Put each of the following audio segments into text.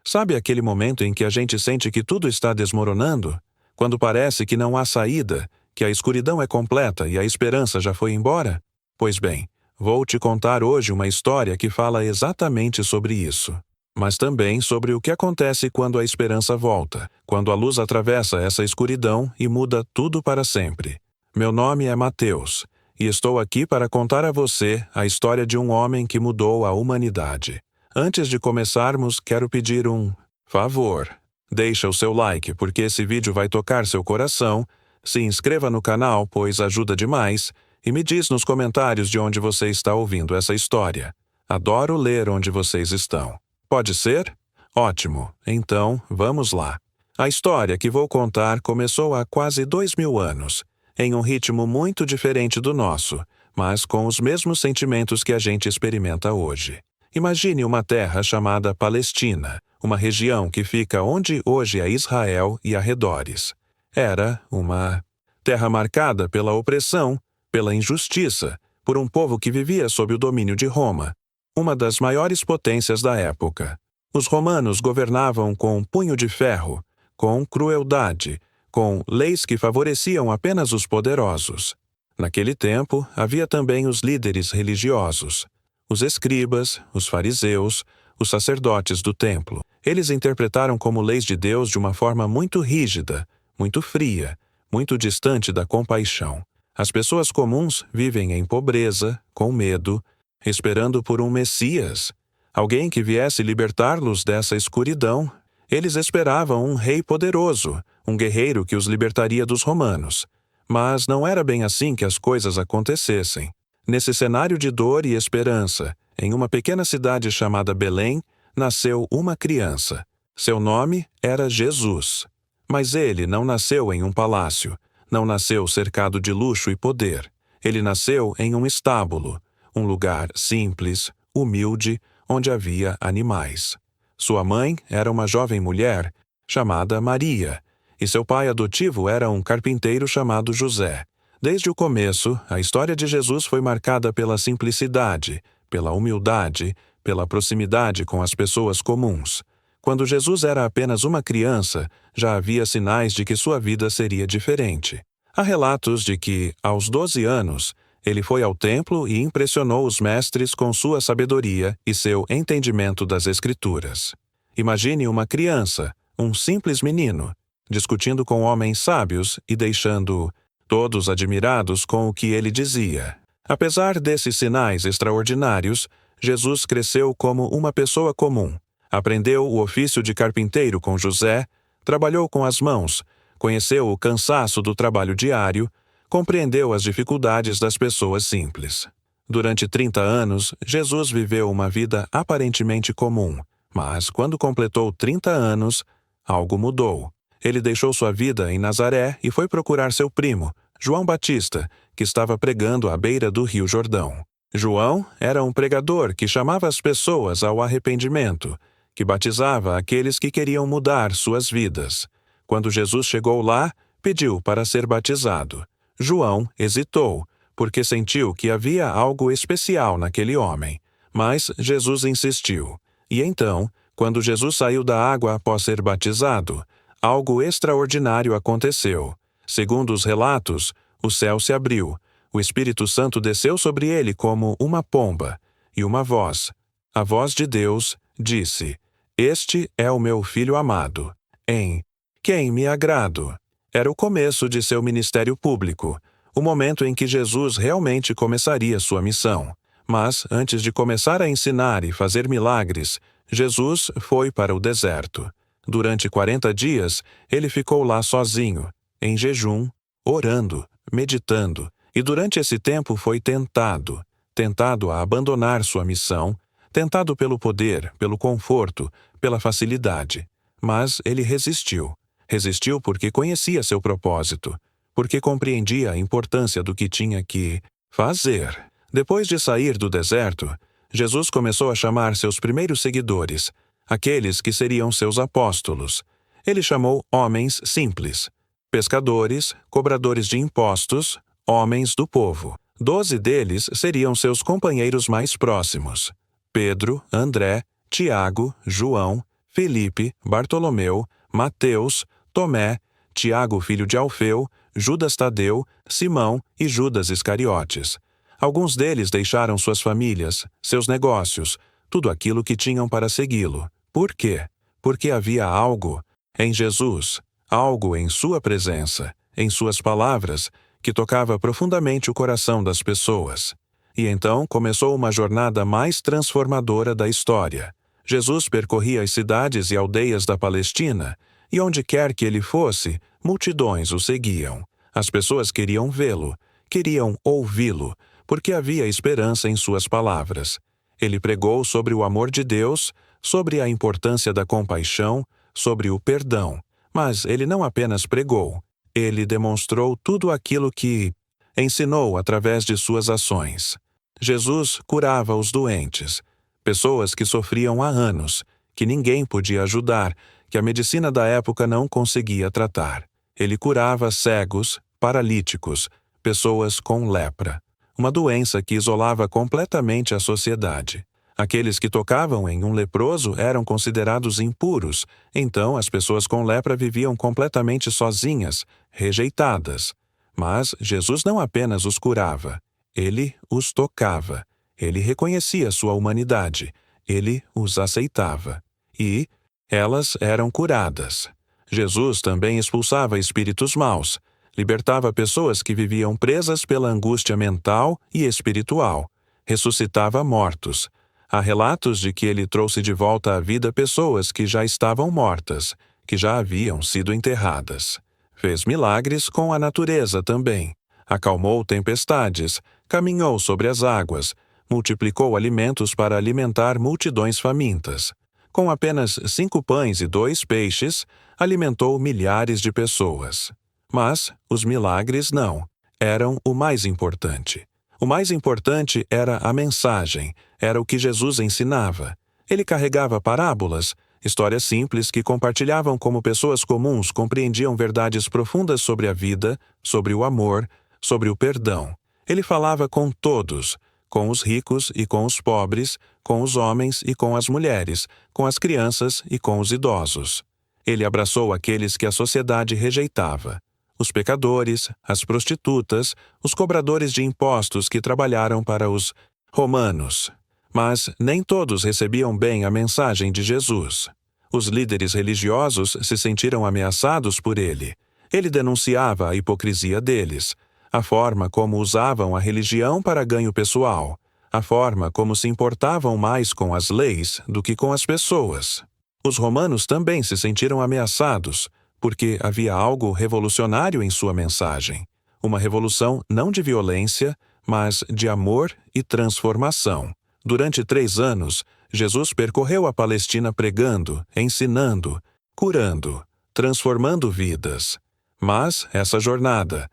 Sabe aquele momento em que a gente sente que tudo está desmoronando? Quando parece que não há saída, que a escuridão é completa e a esperança já foi embora? Pois bem, vou te contar hoje uma história que fala exatamente sobre isso. Mas também sobre o que acontece quando a esperança volta, quando a luz atravessa essa escuridão e muda tudo para sempre. Meu nome é Mateus, e estou aqui para contar a você a história de um homem que mudou a humanidade. Antes de começarmos, quero pedir um favor. Deixa o seu like, porque esse vídeo vai tocar seu coração. Se inscreva no canal, pois ajuda demais. E me diz nos comentários de onde você está ouvindo essa história. Adoro ler onde vocês estão. Pode ser? Ótimo. Então, vamos lá. A história que vou contar começou há quase 2000 anos, em um ritmo muito diferente do nosso, mas com os mesmos sentimentos que a gente experimenta hoje. Imagine uma terra chamada Palestina, uma região que fica onde hoje é Israel e arredores. Era uma terra marcada pela opressão, pela injustiça, por um povo que vivia sob o domínio de Roma, uma das maiores potências da época. Os romanos governavam com punho de ferro, com crueldade, com leis que favoreciam apenas os poderosos. Naquele tempo, havia também os líderes religiosos, os escribas, os fariseus, os sacerdotes do templo. Eles interpretaram como leis de Deus de uma forma muito rígida, muito fria, muito distante da compaixão. As pessoas comuns vivem em pobreza, com medo, esperando por um Messias, alguém que viesse libertá-los dessa escuridão. Eles esperavam um rei poderoso, um guerreiro que os libertaria dos romanos. Mas não era bem assim que as coisas acontecessem. Nesse cenário de dor e esperança, em uma pequena cidade chamada Belém, nasceu uma criança. Seu nome era Jesus. Mas ele não nasceu em um palácio, não nasceu cercado de luxo e poder. Ele nasceu em um estábulo, um lugar simples, humilde, onde havia animais. Sua mãe era uma jovem mulher chamada Maria, e seu pai adotivo era um carpinteiro chamado José. Desde o começo, a história de Jesus foi marcada pela simplicidade, pela humildade, pela proximidade com as pessoas comuns. Quando Jesus era apenas uma criança, já havia sinais de que sua vida seria diferente. Há relatos de que, aos 12 anos, ele foi ao templo e impressionou os mestres com sua sabedoria e seu entendimento das Escrituras. Imagine uma criança, um simples menino, discutindo com homens sábios e deixando todos admirados com o que ele dizia. Apesar desses sinais extraordinários, Jesus cresceu como uma pessoa comum. Aprendeu o ofício de carpinteiro com José, trabalhou com as mãos, conheceu o cansaço do trabalho diário, compreendeu as dificuldades das pessoas simples. Durante 30 anos, Jesus viveu uma vida aparentemente comum, mas quando completou 30 anos, algo mudou. Ele deixou sua vida em Nazaré e foi procurar seu primo, João Batista, que estava pregando à beira do Rio Jordão. João era um pregador que chamava as pessoas ao arrependimento, que batizava aqueles que queriam mudar suas vidas. Quando Jesus chegou lá, pediu para ser batizado. João hesitou, porque sentiu que havia algo especial naquele homem. Mas Jesus insistiu. E então, quando Jesus saiu da água após ser batizado, algo extraordinário aconteceu. Segundo os relatos, o céu se abriu, o Espírito Santo desceu sobre ele como uma pomba, e uma voz, a voz de Deus, disse: "Este é o meu Filho amado, em quem me agrado." Era o começo de seu ministério público, o momento em que Jesus realmente começaria sua missão. Mas, antes de começar a ensinar e fazer milagres, Jesus foi para o deserto. Durante 40 dias, ele ficou lá sozinho, em jejum, orando, meditando, e durante esse tempo foi tentado a abandonar sua missão, tentado pelo poder, pelo conforto, pela facilidade. Mas ele resistiu. Resistiu porque conhecia seu propósito, porque compreendia a importância do que tinha que fazer. Depois de sair do deserto, Jesus começou a chamar seus primeiros seguidores, aqueles que seriam seus apóstolos. Ele chamou homens simples, pescadores, cobradores de impostos, homens do povo. 12 deles seriam seus companheiros mais próximos: Pedro, André, Tiago, João, Felipe, Bartolomeu, Mateus, Tomé, Tiago filho de Alfeu, Judas Tadeu, Simão e Judas Iscariotes. Alguns deles deixaram suas famílias, seus negócios, tudo aquilo que tinham para segui-lo. Por quê? Porque havia algo em Jesus, algo em sua presença, em suas palavras, que tocava profundamente o coração das pessoas. E então começou uma jornada mais transformadora da história. Jesus percorria as cidades e aldeias da Palestina, e onde quer que ele fosse, multidões o seguiam. As pessoas queriam vê-lo, queriam ouvi-lo, porque havia esperança em suas palavras. Ele pregou sobre o amor de Deus, sobre a importância da compaixão, sobre o perdão. Mas ele não apenas pregou, ele demonstrou tudo aquilo que ensinou através de suas ações. Jesus curava os doentes, pessoas que sofriam há anos, que ninguém podia ajudar, que a medicina da época não conseguia tratar. Ele curava cegos, paralíticos, pessoas com lepra, uma doença que isolava completamente a sociedade. Aqueles que tocavam em um leproso eram considerados impuros, então as pessoas com lepra viviam completamente sozinhas, rejeitadas. Mas Jesus não apenas os curava, ele os tocava, ele reconhecia sua humanidade, ele os aceitava. E elas eram curadas. Jesus também expulsava espíritos maus, libertava pessoas que viviam presas pela angústia mental e espiritual, ressuscitava mortos. Há relatos de que ele trouxe de volta à vida pessoas que já estavam mortas, que já haviam sido enterradas. Fez milagres com a natureza também. Acalmou tempestades, caminhou sobre as águas, multiplicou alimentos para alimentar multidões famintas. Com apenas 5 pães e 2 peixes, alimentou milhares de pessoas. Mas os milagres não, eram o mais importante. O mais importante era a mensagem, era o que Jesus ensinava. Ele carregava parábolas, histórias simples que compartilhavam como pessoas comuns compreendiam verdades profundas sobre a vida, sobre o amor, sobre o perdão. Ele falava com todos, com os ricos e com os pobres, com os homens e com as mulheres, com as crianças e com os idosos. Ele abraçou aqueles que a sociedade rejeitava. Os pecadores, as prostitutas, os cobradores de impostos que trabalharam para os romanos. Mas nem todos recebiam bem a mensagem de Jesus. Os líderes religiosos se sentiram ameaçados por ele. Ele denunciava a hipocrisia deles, a forma como usavam a religião para ganho pessoal, a forma como se importavam mais com as leis do que com as pessoas. Os romanos também se sentiram ameaçados, porque havia algo revolucionário em sua mensagem. Uma revolução não de violência, mas de amor e transformação. Durante 3 anos, Jesus percorreu a Palestina pregando, ensinando, curando, transformando vidas. Mas essa jornada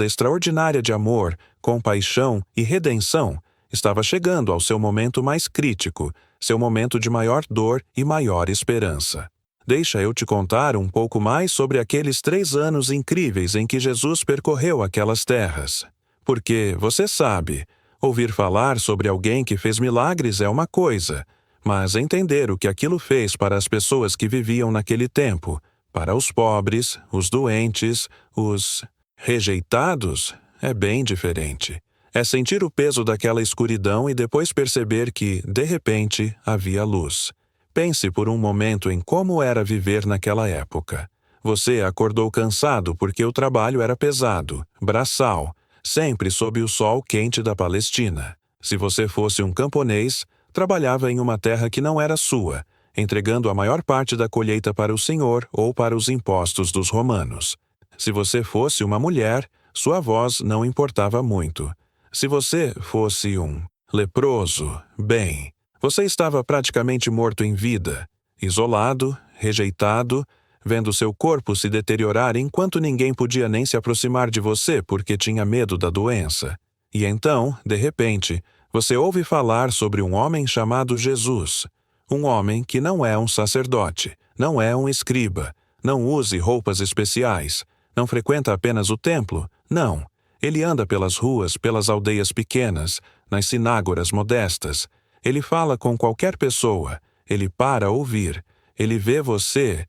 extraordinária de amor, compaixão e redenção, estava chegando ao seu momento mais crítico, seu momento de maior dor e maior esperança. Deixa eu te contar um pouco mais sobre aqueles 3 anos incríveis em que Jesus percorreu aquelas terras. Porque, você sabe, ouvir falar sobre alguém que fez milagres é uma coisa, mas entender o que aquilo fez para as pessoas que viviam naquele tempo, para os pobres, os doentes, os rejeitados, é bem diferente. É sentir o peso daquela escuridão e depois perceber que, de repente, havia luz. Pense por um momento em como era viver naquela época. Você acordou cansado porque o trabalho era pesado, braçal, sempre sob o sol quente da Palestina. Se você fosse um camponês, trabalhava em uma terra que não era sua, entregando a maior parte da colheita para o Senhor ou para os impostos dos romanos. Se você fosse uma mulher, sua voz não importava muito. Se você fosse um leproso, bem, você estava praticamente morto em vida, isolado, rejeitado, vendo seu corpo se deteriorar enquanto ninguém podia nem se aproximar de você porque tinha medo da doença. E então, de repente, você ouve falar sobre um homem chamado Jesus, um homem que não é um sacerdote, não é um escriba, não use roupas especiais, não frequenta apenas o templo, não. Ele anda pelas ruas, pelas aldeias pequenas, nas sinágoras modestas. Ele fala com qualquer pessoa, ele para ouvir, Ele vê você,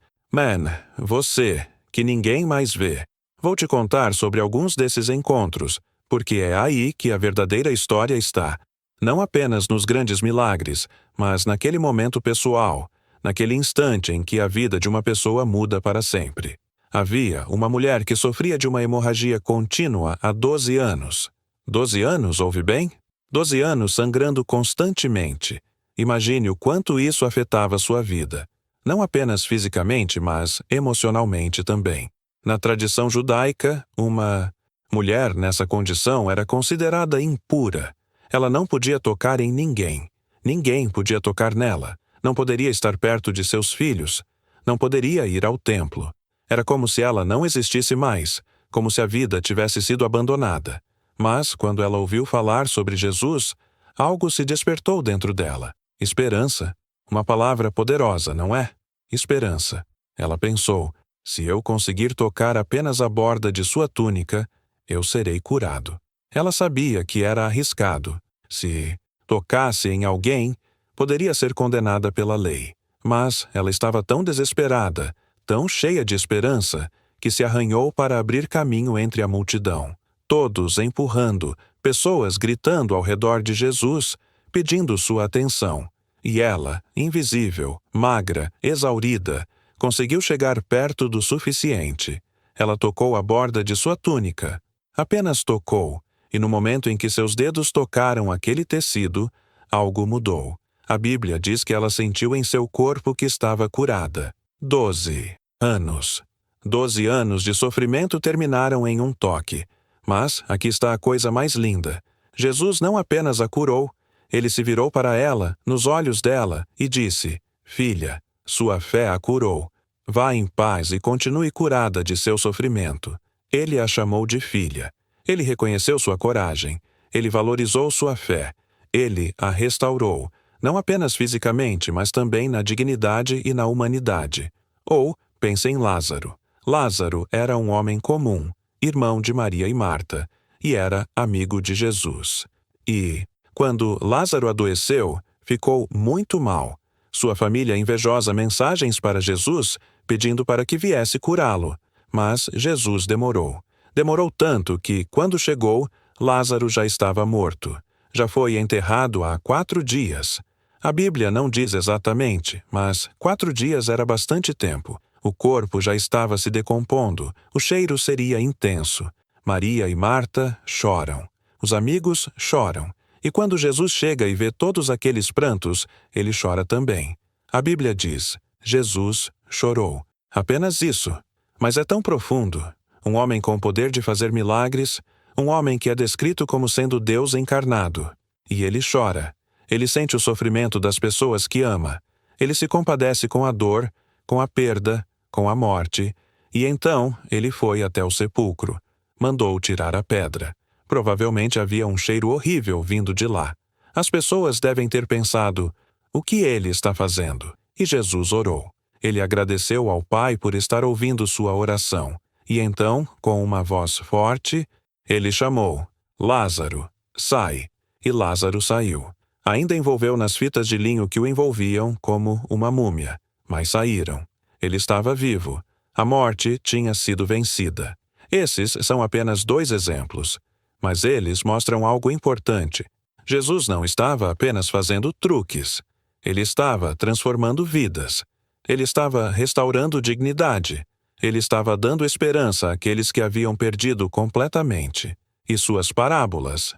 você, que ninguém mais vê. Vou te contar sobre alguns desses encontros, porque é aí que a verdadeira história está. Não apenas nos grandes milagres, mas naquele momento pessoal, naquele instante em que a vida de uma pessoa muda para sempre. Havia uma mulher que sofria de uma hemorragia contínua há 12 anos. 12 anos, ouve bem? 12 anos sangrando constantemente. Imagine o quanto isso afetava sua vida. Não apenas fisicamente, mas emocionalmente também. Na tradição judaica, uma mulher nessa condição era considerada impura. Ela não podia tocar em ninguém. Ninguém podia tocar nela. Não poderia estar perto de seus filhos. Não poderia ir ao templo. Era como se ela não existisse mais, como se a vida tivesse sido abandonada. Mas, quando ela ouviu falar sobre Jesus, algo se despertou dentro dela. Esperança. Uma palavra poderosa, não é? Esperança. Ela pensou, se eu conseguir tocar apenas a borda de sua túnica, eu serei curado. Ela sabia que era arriscado. Se tocasse em alguém, poderia ser condenada pela lei. Mas ela estava tão desesperada, tão cheia de esperança, que se arranhou para abrir caminho entre a multidão. Todos empurrando, pessoas gritando ao redor de Jesus, pedindo sua atenção. E ela, invisível, magra, exaurida, conseguiu chegar perto do suficiente. Ela tocou a borda de sua túnica. Apenas tocou, e no momento em que seus dedos tocaram aquele tecido, algo mudou. A Bíblia diz que ela sentiu em seu corpo que estava curada. 12 anos. 12 anos de sofrimento terminaram em um toque. Mas aqui está a coisa mais linda. Jesus não apenas a curou, ele se virou para ela, nos olhos dela, e disse: Filha, sua fé a curou. Vá em paz e continue curada de seu sofrimento. Ele a chamou de filha. Ele reconheceu sua coragem. Ele valorizou sua fé. Ele a restaurou, não apenas fisicamente, mas também na dignidade e na humanidade. Ou, pense em Lázaro. Lázaro era um homem comum, irmão de Maria e Marta, e era amigo de Jesus. E, quando Lázaro adoeceu, ficou muito mal. Sua família invejosa mensagens para Jesus, pedindo para que viesse curá-lo. Mas Jesus demorou. Demorou tanto que, quando chegou, Lázaro já estava morto. Já foi enterrado há 4 dias. A Bíblia não diz exatamente, mas 4 dias era bastante tempo. O corpo já estava se decompondo, o cheiro seria intenso. Maria e Marta choram. Os amigos choram. E quando Jesus chega e vê todos aqueles prantos, ele chora também. A Bíblia diz: Jesus chorou. Apenas isso. Mas é tão profundo. Um homem com o poder de fazer milagres, um homem que é descrito como sendo Deus encarnado. E ele chora. Ele sente o sofrimento das pessoas que ama. Ele se compadece com a dor, com a perda, com a morte. E então ele foi até o sepulcro. Mandou tirar a pedra. Provavelmente havia um cheiro horrível vindo de lá. As pessoas devem ter pensado: o que ele está fazendo? E Jesus orou. Ele agradeceu ao Pai por estar ouvindo sua oração. E então, com uma voz forte, ele chamou: Lázaro, sai. E Lázaro saiu. Ainda envolveu nas fitas de linho que o envolviam como uma múmia, mas saíram. Ele estava vivo. A morte tinha sido vencida. Esses são apenas 2 exemplos. Mas eles mostram algo importante. Jesus não estava apenas fazendo truques. Ele estava transformando vidas. Ele estava restaurando dignidade. Ele estava dando esperança àqueles que haviam perdido completamente. E suas parábolas?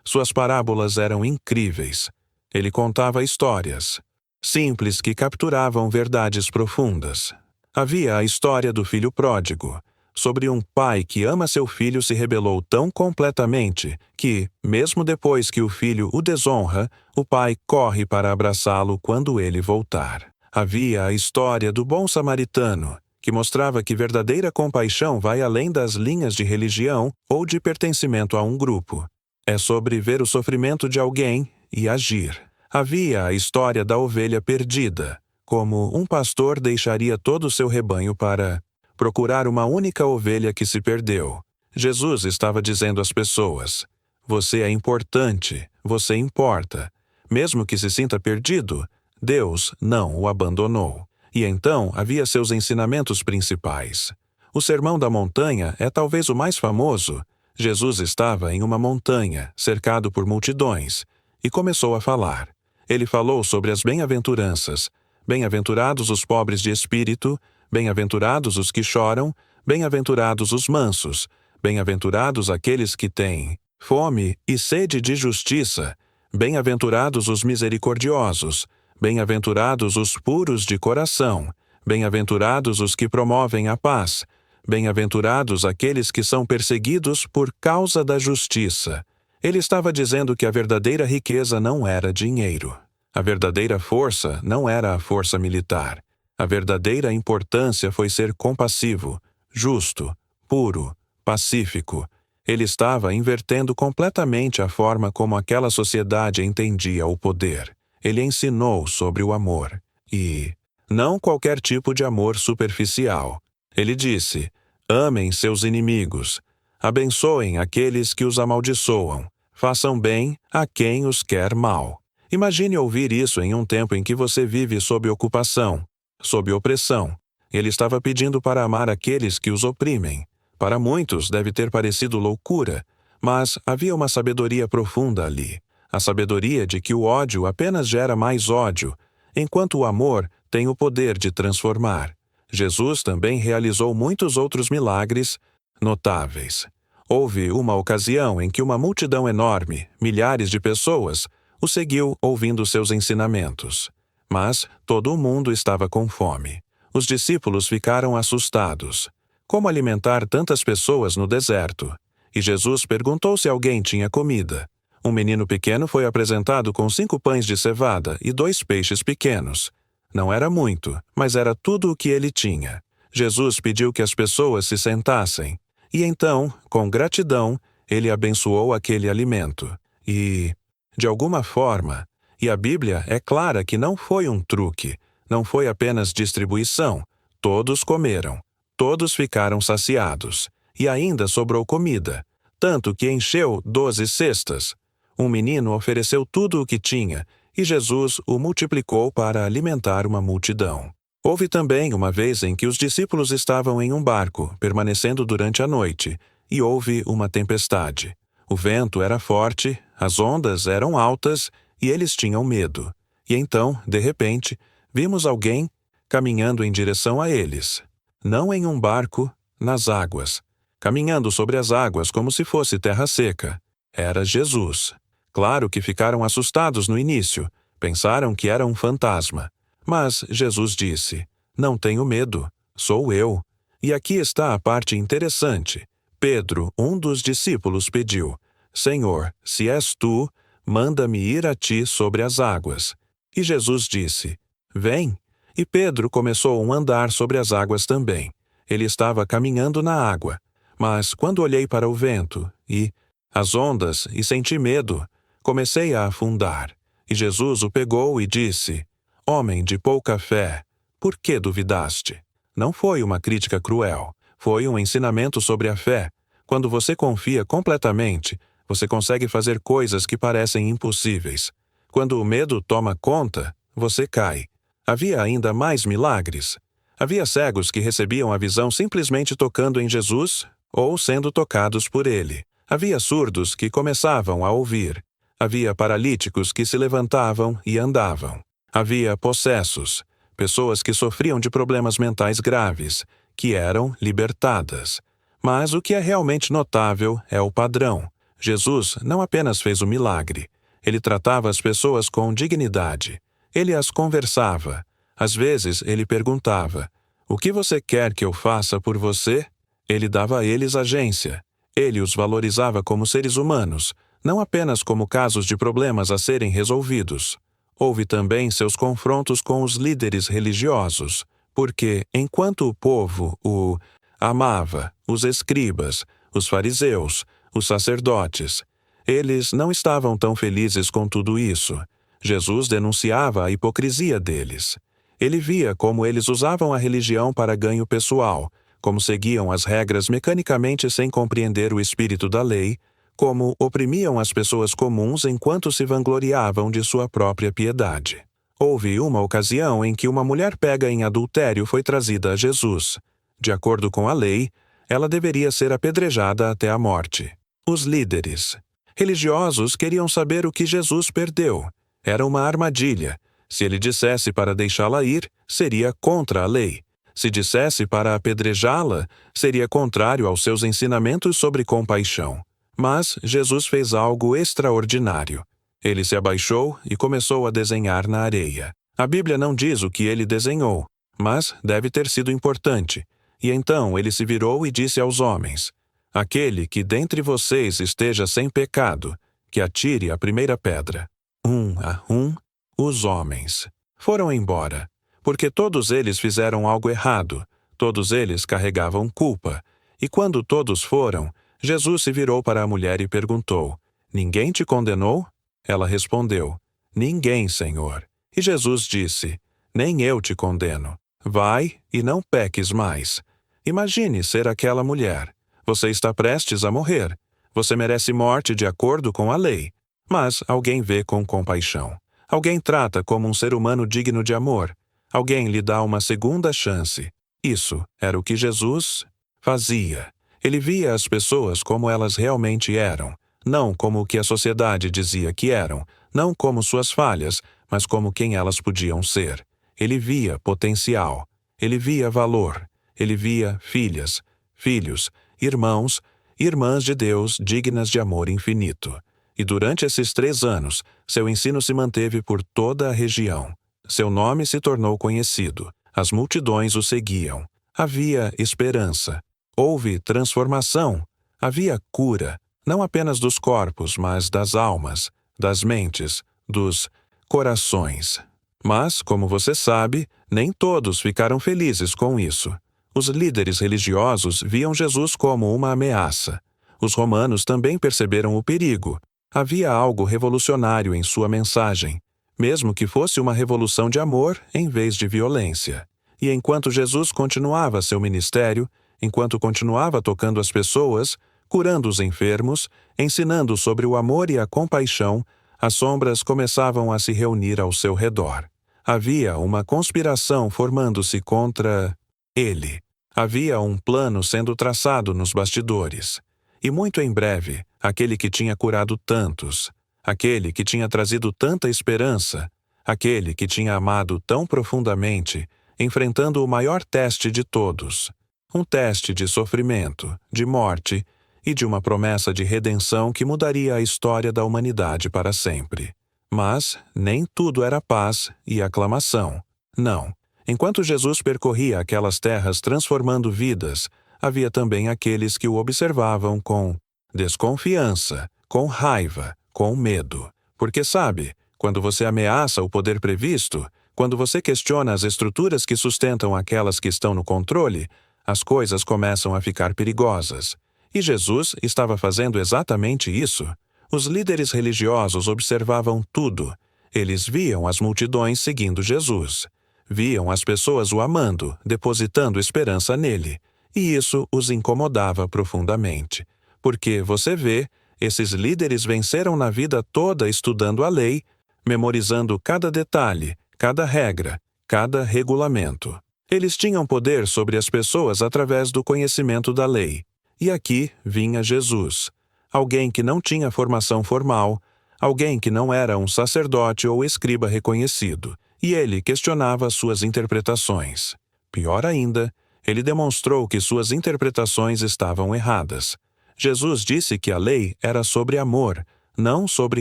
Suas parábolas eram incríveis. Ele contava histórias simples que capturavam verdades profundas. Havia a história do filho pródigo, sobre um pai que ama seu filho se rebelou tão completamente que, mesmo depois que o filho o desonra, o pai corre para abraçá-lo quando ele voltar. Havia a história do bom samaritano, que mostrava que verdadeira compaixão vai além das linhas de religião ou de pertencimento a um grupo. É sobre ver o sofrimento de alguém e agir. Havia a história da ovelha perdida, como um pastor deixaria todo o seu rebanho para procurar uma única ovelha que se perdeu. Jesus estava dizendo às pessoas: você é importante, você importa. Mesmo que se sinta perdido, Deus não o abandonou. E então havia seus ensinamentos principais. O Sermão da Montanha é talvez o mais famoso. Jesus estava em uma montanha, cercado por multidões, e começou a falar. Ele falou sobre as bem-aventuranças. Bem-aventurados os pobres de espírito, bem-aventurados os que choram, bem-aventurados os mansos, bem-aventurados aqueles que têm fome e sede de justiça, bem-aventurados os misericordiosos, bem-aventurados os puros de coração, bem-aventurados os que promovem a paz, bem-aventurados aqueles que são perseguidos por causa da justiça. Ele estava dizendo que a verdadeira riqueza não era dinheiro. A verdadeira força não era a força militar. A verdadeira importância foi ser compassivo, justo, puro, pacífico. Ele estava invertendo completamente a forma como aquela sociedade entendia o poder. Ele ensinou sobre o amor. E não qualquer tipo de amor superficial. Ele disse: amem seus inimigos, abençoem aqueles que os amaldiçoam, façam bem a quem os quer mal. Imagine ouvir isso em um tempo em que você vive sob ocupação, sob opressão. Ele estava pedindo para amar aqueles que os oprimem. Para muitos deve ter parecido loucura, mas havia uma sabedoria profunda ali. A sabedoria de que o ódio apenas gera mais ódio, enquanto o amor tem o poder de transformar. Jesus também realizou muitos outros milagres notáveis. Houve uma ocasião em que uma multidão enorme, milhares de pessoas, o seguiu ouvindo seus ensinamentos. Mas todo o mundo estava com fome. Os discípulos ficaram assustados. Como alimentar tantas pessoas no deserto? E Jesus perguntou se alguém tinha comida. Um menino pequeno foi apresentado com 5 pães de cevada e 2 peixes pequenos. Não era muito, mas era tudo o que ele tinha. Jesus pediu que as pessoas se sentassem. E então, com gratidão, ele abençoou aquele alimento. E, de alguma forma, e a Bíblia é clara que não foi um truque, não foi apenas distribuição. Todos comeram. Todos ficaram saciados. E ainda sobrou comida, tanto que encheu 12 cestas. Um menino ofereceu tudo o que tinha, e Jesus o multiplicou para alimentar uma multidão. Houve também uma vez em que os discípulos estavam em um barco, permanecendo durante a noite, e houve uma tempestade. O vento era forte, as ondas eram altas, e eles tinham medo. E então, de repente, vimos alguém caminhando em direção a eles. Não em um barco, nas águas. Caminhando sobre as águas como se fosse terra seca. Era Jesus. Claro que ficaram assustados no início. Pensaram que era um fantasma. Mas Jesus disse: não tenho medo, sou eu. E aqui está a parte interessante. Pedro, um dos discípulos, pediu: Senhor, se és tu, manda-me ir a ti sobre as águas. E Jesus disse: vem. E Pedro começou um andar sobre as águas também. Ele estava caminhando na água. Mas quando olhei para o vento e as ondas e senti medo, comecei a afundar. E Jesus o pegou e disse: homem de pouca fé, por que duvidaste? Não foi uma crítica cruel. Foi um ensinamento sobre a fé. Quando você confia completamente, você consegue fazer coisas que parecem impossíveis. Quando o medo toma conta, você cai. Havia ainda mais milagres. Havia cegos que recebiam a visão simplesmente tocando em Jesus ou sendo tocados por ele. Havia surdos que começavam a ouvir. Havia paralíticos que se levantavam e andavam. Havia possessos, pessoas que sofriam de problemas mentais graves, que eram libertadas. Mas o que é realmente notável é o padrão. Jesus não apenas fez o milagre. Ele tratava as pessoas com dignidade. Ele as conversava. Às vezes, ele perguntava: o que você quer que eu faça por você? Ele dava a eles agência. Ele os valorizava como seres humanos, não apenas como casos de problemas a serem resolvidos. Houve também seus confrontos com os líderes religiosos, porque, enquanto o povo o amava, os escribas, os fariseus, os sacerdotes, eles não estavam tão felizes com tudo isso. Jesus denunciava a hipocrisia deles. Ele via como eles usavam a religião para ganho pessoal, como seguiam as regras mecanicamente sem compreender o espírito da lei, como oprimiam as pessoas comuns enquanto se vangloriavam de sua própria piedade. Houve uma ocasião em que uma mulher pega em adultério foi trazida a Jesus. De acordo com a lei, ela deveria ser apedrejada até a morte. Os líderes religiosos queriam saber o que Jesus perdeu. Era uma armadilha. Se ele dissesse para deixá-la ir, seria contra a lei. Se dissesse para apedrejá-la, seria contrário aos seus ensinamentos sobre compaixão. Mas Jesus fez algo extraordinário. Ele se abaixou e começou a desenhar na areia. A Bíblia não diz o que ele desenhou, mas deve ter sido importante. E então ele se virou e disse aos homens: Aquele que dentre vocês esteja sem pecado, que atire a primeira pedra. Um a um, os homens foram embora, porque todos eles fizeram algo errado, todos eles carregavam culpa. E quando todos foram, Jesus se virou para a mulher e perguntou: Ninguém te condenou? Ela respondeu: Ninguém, Senhor. E Jesus disse: Nem eu te condeno. Vai e não peques mais. Imagine ser aquela mulher. Você está prestes a morrer. Você merece morte de acordo com a lei. Mas alguém vê com compaixão. Alguém trata como um ser humano digno de amor. Alguém lhe dá uma segunda chance. Isso era o que Jesus fazia. Ele via as pessoas como elas realmente eram, não como o que a sociedade dizia que eram, não como suas falhas, mas como quem elas podiam ser. Ele via potencial. Ele via valor. Ele via filhas, filhos, irmãos, irmãs de Deus dignas de amor infinito. E durante esses 3 anos, seu ensino se manteve por toda a região. Seu nome se tornou conhecido. As multidões o seguiam. Havia esperança. Houve transformação. Havia cura, não apenas dos corpos, mas das almas, das mentes, dos corações. Mas, como você sabe, nem todos ficaram felizes com isso. Os líderes religiosos viam Jesus como uma ameaça. Os romanos também perceberam o perigo. Havia algo revolucionário em sua mensagem, mesmo que fosse uma revolução de amor em vez de violência. E enquanto Jesus continuava seu ministério, enquanto continuava tocando as pessoas, curando os enfermos, ensinando sobre o amor e a compaixão, as sombras começavam a se reunir ao seu redor. Havia uma conspiração formando-se contra ele. Havia um plano sendo traçado nos bastidores. E muito em breve, aquele que tinha curado tantos, aquele que tinha trazido tanta esperança, aquele que tinha amado tão profundamente, enfrentando o maior teste de todos, um teste de sofrimento, de morte e de uma promessa de redenção que mudaria a história da humanidade para sempre. Mas nem tudo era paz e aclamação. Não. Enquanto Jesus percorria aquelas terras transformando vidas, havia também aqueles que o observavam com desconfiança, com raiva, com medo. Porque sabe, quando você ameaça o poder previsto, quando você questiona as estruturas que sustentam aquelas que estão no controle, as coisas começam a ficar perigosas. E Jesus estava fazendo exatamente isso. Os líderes religiosos observavam tudo. Eles viam as multidões seguindo Jesus. Viam as pessoas o amando, depositando esperança nele. E isso os incomodava profundamente. Porque, você vê, esses líderes venceram na vida toda estudando a lei, memorizando cada detalhe, cada regra, cada regulamento. Eles tinham poder sobre as pessoas através do conhecimento da lei. E aqui vinha Jesus, alguém que não tinha formação formal, alguém que não era um sacerdote ou escriba reconhecido, e ele questionava suas interpretações. Pior ainda, ele demonstrou que suas interpretações estavam erradas. Jesus disse que a lei era sobre amor, não sobre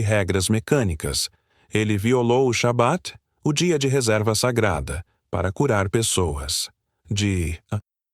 regras mecânicas. Ele violou o Shabat, o dia de reserva sagrada, para curar pessoas. De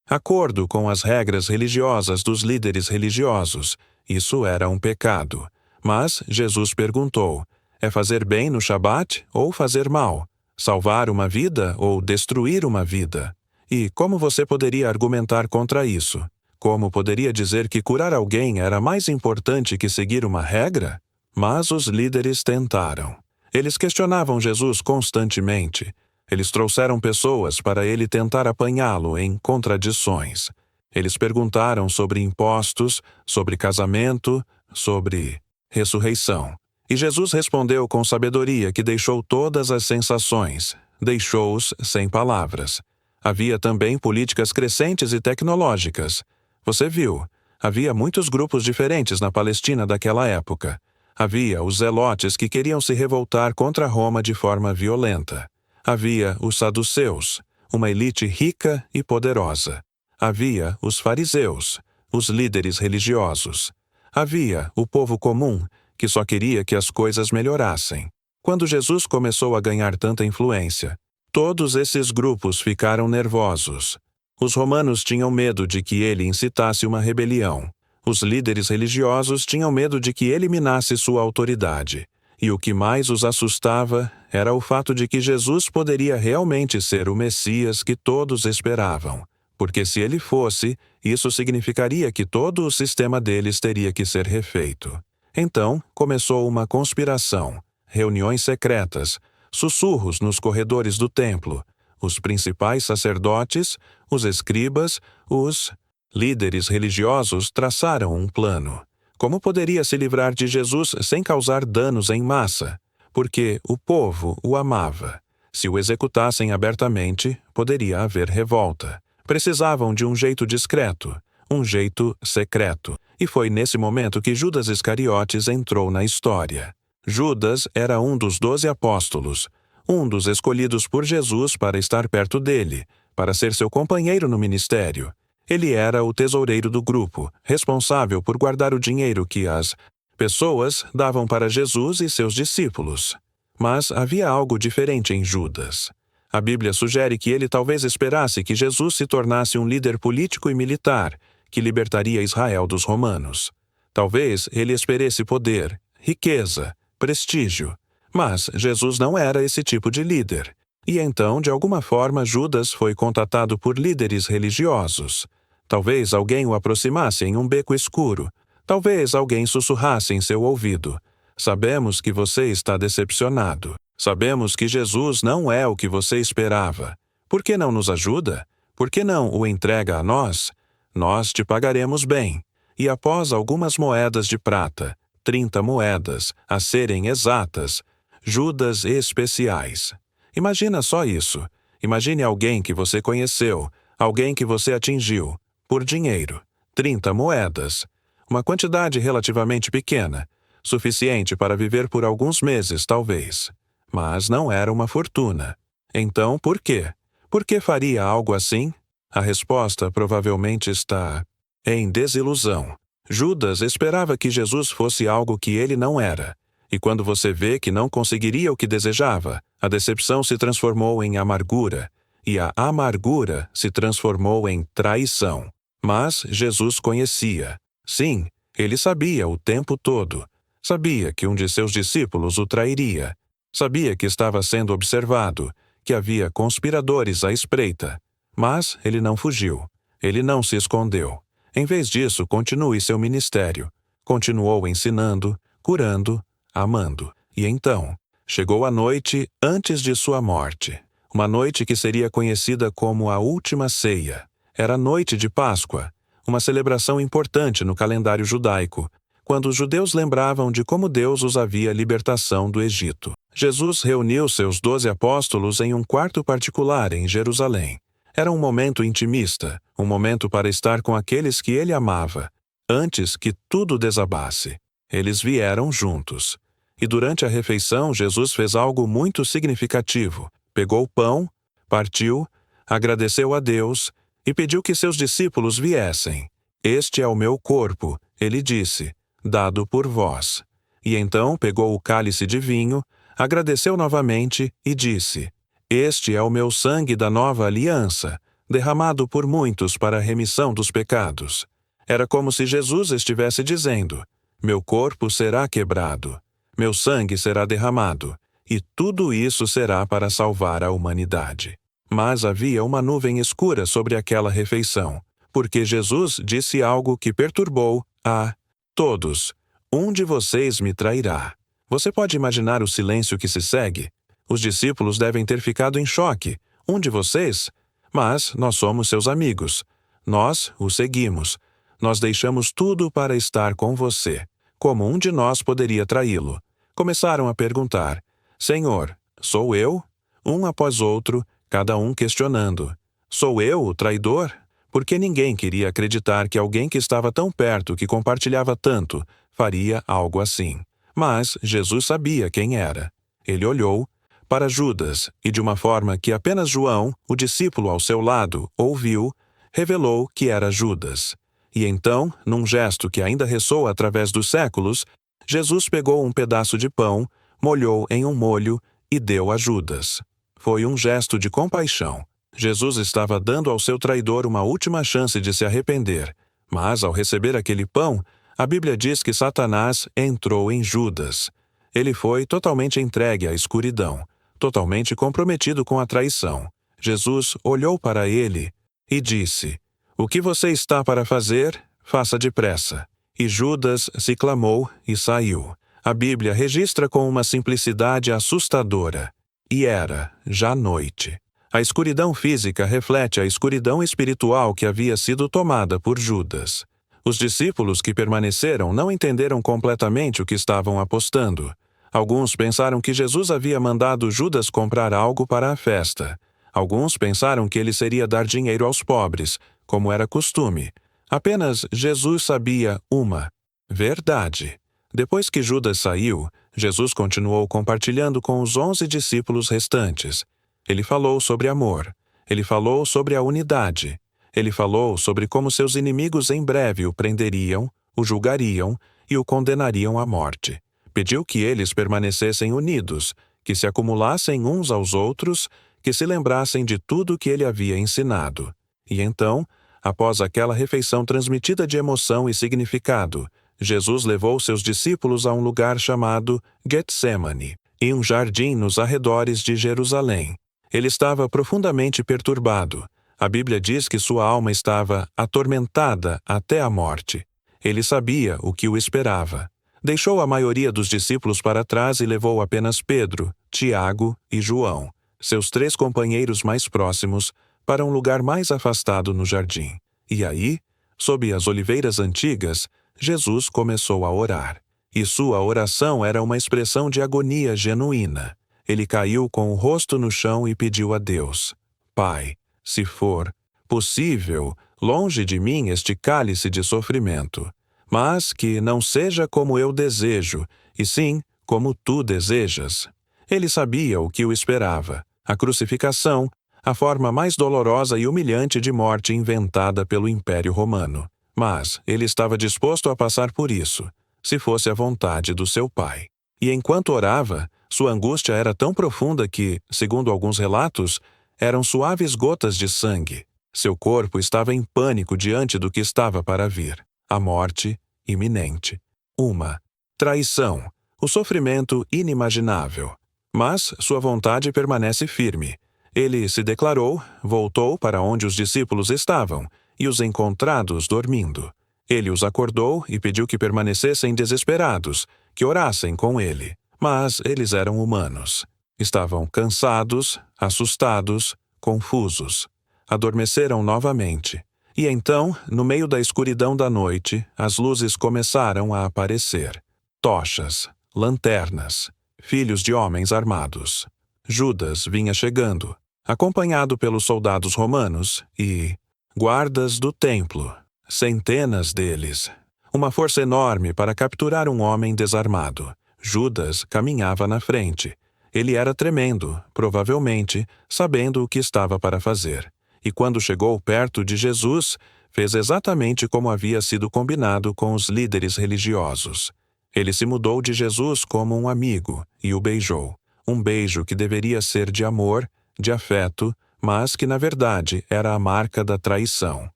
acordo com as regras religiosas dos líderes religiosos, isso era um pecado. Mas Jesus perguntou: é fazer bem no Shabat ou fazer mal? Salvar uma vida ou destruir uma vida? E como você poderia argumentar contra isso? Como poderia dizer que curar alguém era mais importante que seguir uma regra? Mas os líderes tentaram. Eles questionavam Jesus constantemente. Eles trouxeram pessoas para ele tentar apanhá-lo em contradições. Eles perguntaram sobre impostos, sobre casamento, sobre ressurreição. E Jesus respondeu com sabedoria que deixou todas as sensações, deixou-os sem palavras. Havia também políticas crescentes e tecnológicas. Você viu, havia muitos grupos diferentes na Palestina daquela época. Havia os zelotes que queriam se revoltar contra Roma de forma violenta. Havia os saduceus, uma elite rica e poderosa. Havia os fariseus, os líderes religiosos. Havia o povo comum, que só queria que as coisas melhorassem. Quando Jesus começou a ganhar tanta influência, todos esses grupos ficaram nervosos. Os romanos tinham medo de que ele incitasse uma rebelião. Os líderes religiosos tinham medo de que eliminasse sua autoridade. E o que mais os assustava era o fato de que Jesus poderia realmente ser o Messias que todos esperavam. Porque se ele fosse, isso significaria que todo o sistema deles teria que ser refeito. Então, começou uma conspiração, reuniões secretas, sussurros nos corredores do templo. Os principais sacerdotes, os escribas, os líderes religiosos traçaram um plano. Como poderia se livrar de Jesus sem causar danos em massa? Porque o povo o amava. Se o executassem abertamente, poderia haver revolta. Precisavam de um jeito discreto, um jeito secreto. E foi nesse momento que Judas Iscariotes entrou na história. Judas era um dos 12 apóstolos, um dos escolhidos por Jesus para estar perto dele, para ser seu companheiro no ministério. Ele era o tesoureiro do grupo, responsável por guardar o dinheiro que as pessoas davam para Jesus e seus discípulos. Mas havia algo diferente em Judas. A Bíblia sugere que ele talvez esperasse que Jesus se tornasse um líder político e militar, que libertaria Israel dos romanos. Talvez ele esperasse poder, riqueza, prestígio. Mas Jesus não era esse tipo de líder. E então, de alguma forma, Judas foi contatado por líderes religiosos. Talvez alguém o aproximasse em um beco escuro. Talvez alguém sussurrasse em seu ouvido: "Sabemos que você está decepcionado. Sabemos que Jesus não é o que você esperava. Por que não nos ajuda? Por que não o entrega a nós? Nós te pagaremos bem." E após algumas moedas de prata, 30 moedas, a serem exatas, Judas especiais. Imagina só isso. Imagine alguém que você conheceu, alguém que você atingiu, por dinheiro. 30 moedas. Uma quantidade relativamente pequena, suficiente para viver por alguns meses, talvez. Mas não era uma fortuna. Então, por quê? Por que faria algo assim? A resposta provavelmente está em desilusão. Judas esperava que Jesus fosse algo que ele não era. E quando você vê que não conseguiria o que desejava, a decepção se transformou em amargura, e a amargura se transformou em traição. Mas Jesus conhecia. Sim, ele sabia o tempo todo. Sabia que um de seus discípulos o trairia. Sabia que estava sendo observado, que havia conspiradores à espreita. Mas ele não fugiu. Ele não se escondeu. Em vez disso, continue seu ministério. Continuou ensinando, curando, amando. E então, chegou a noite antes de sua morte. Uma noite que seria conhecida como a Última Ceia. Era a noite de Páscoa, uma celebração importante no calendário judaico, quando os judeus lembravam de como Deus os havia libertação do Egito. Jesus reuniu seus 12 apóstolos em um quarto particular em Jerusalém. Era um momento intimista, um momento para estar com aqueles que ele amava, antes que tudo desabasse. Eles vieram juntos. E durante a refeição, Jesus fez algo muito significativo. Pegou o pão, partiu, agradeceu a Deus e pediu que seus discípulos viessem. "Este é o meu corpo", ele disse, "dado por vós." E então pegou o cálice de vinho, agradeceu novamente e disse: "Este é o meu sangue da nova aliança, derramado por muitos para a remissão dos pecados." Era como se Jesus estivesse dizendo: "Meu corpo será quebrado, meu sangue será derramado, e tudo isso será para salvar a humanidade." Mas havia uma nuvem escura sobre aquela refeição, porque Jesus disse algo que perturbou a todos: "Um de vocês me trairá." Você pode imaginar o silêncio que se segue? Os discípulos devem ter ficado em choque. "Um de vocês?" Mas nós somos seus amigos. Nós o seguimos. Nós deixamos tudo para estar com você. Como um de nós poderia traí-lo? Começaram a perguntar: Senhor, sou eu? Um após outro, cada um questionando: Sou eu o traidor? Porque ninguém queria acreditar que alguém que estava tão perto, que compartilhava tanto, faria algo assim. Mas Jesus sabia quem era. Ele olhou para Judas e, de uma forma que apenas João, o discípulo ao seu lado, ouviu, revelou que era Judas. E então, num gesto que ainda ressoa através dos séculos, Jesus pegou um pedaço de pão, molhou em um molho e deu a Judas. Foi um gesto de compaixão. Jesus estava dando ao seu traidor uma última chance de se arrepender, mas ao receber aquele pão, a Bíblia diz que Satanás entrou em Judas. Ele foi totalmente entregue à escuridão, totalmente comprometido com a traição. Jesus olhou para ele e disse: O que você está para fazer, faça depressa. E Judas se clamou e saiu. A Bíblia registra com uma simplicidade assustadora. E era já noite. A escuridão física reflete a escuridão espiritual que havia sido tomada por Judas. Os discípulos que permaneceram não entenderam completamente o que estavam apostando. Alguns pensaram que Jesus havia mandado Judas comprar algo para a festa. Alguns pensaram que ele seria dar dinheiro aos pobres, como era costume. Apenas Jesus sabia uma verdade. Depois que Judas saiu, Jesus continuou compartilhando com os 11 discípulos restantes. Ele falou sobre amor. Ele falou sobre a unidade. Ele falou sobre como seus inimigos em breve o prenderiam, o julgariam e o condenariam à morte. Pediu que eles permanecessem unidos, que se acumulassem uns aos outros, que se lembrassem de tudo que ele havia ensinado. E então, após aquela refeição transmitida de emoção e significado, Jesus levou seus discípulos a um lugar chamado Getsemane, em um jardim nos arredores de Jerusalém. Ele estava profundamente perturbado. A Bíblia diz que sua alma estava atormentada até a morte. Ele sabia o que o esperava. Deixou a maioria dos discípulos para trás e levou apenas Pedro, Tiago e João, seus 3 companheiros mais próximos, para um lugar mais afastado no jardim. E aí, sob as oliveiras antigas, Jesus começou a orar. E sua oração era uma expressão de agonia genuína. Ele caiu com o rosto no chão e pediu a Deus: Pai, se for possível, longe de mim este cálice de sofrimento, mas que não seja como eu desejo, e sim como tu desejas. Ele sabia o que o esperava: a crucificação, a forma mais dolorosa e humilhante de morte inventada pelo Império Romano. Mas ele estava disposto a passar por isso, se fosse a vontade do seu Pai. E enquanto orava, sua angústia era tão profunda que, segundo alguns relatos, eram suaves gotas de sangue. Seu corpo estava em pânico diante do que estava para vir: a morte iminente. Uma traição, o sofrimento inimaginável. Mas sua vontade permanece firme. Ele se declarou, voltou para onde os discípulos estavam, e os encontrados dormindo. Ele os acordou e pediu que permanecessem desesperados, que orassem com ele. Mas eles eram humanos. Estavam cansados, assustados, confusos. Adormeceram novamente. E então, no meio da escuridão da noite, as luzes começaram a aparecer. Tochas, lanternas, filhos de homens armados. Judas vinha chegando, acompanhado pelos soldados romanos e guardas do templo, centenas deles. Uma força enorme para capturar um homem desarmado. Judas caminhava na frente. Ele era tremendo, provavelmente, sabendo o que estava para fazer. E quando chegou perto de Jesus, fez exatamente como havia sido combinado com os líderes religiosos. Ele se mudou de Jesus como um amigo e o beijou. Um beijo que deveria ser de amor, de afeto, mas que na verdade era a marca da traição.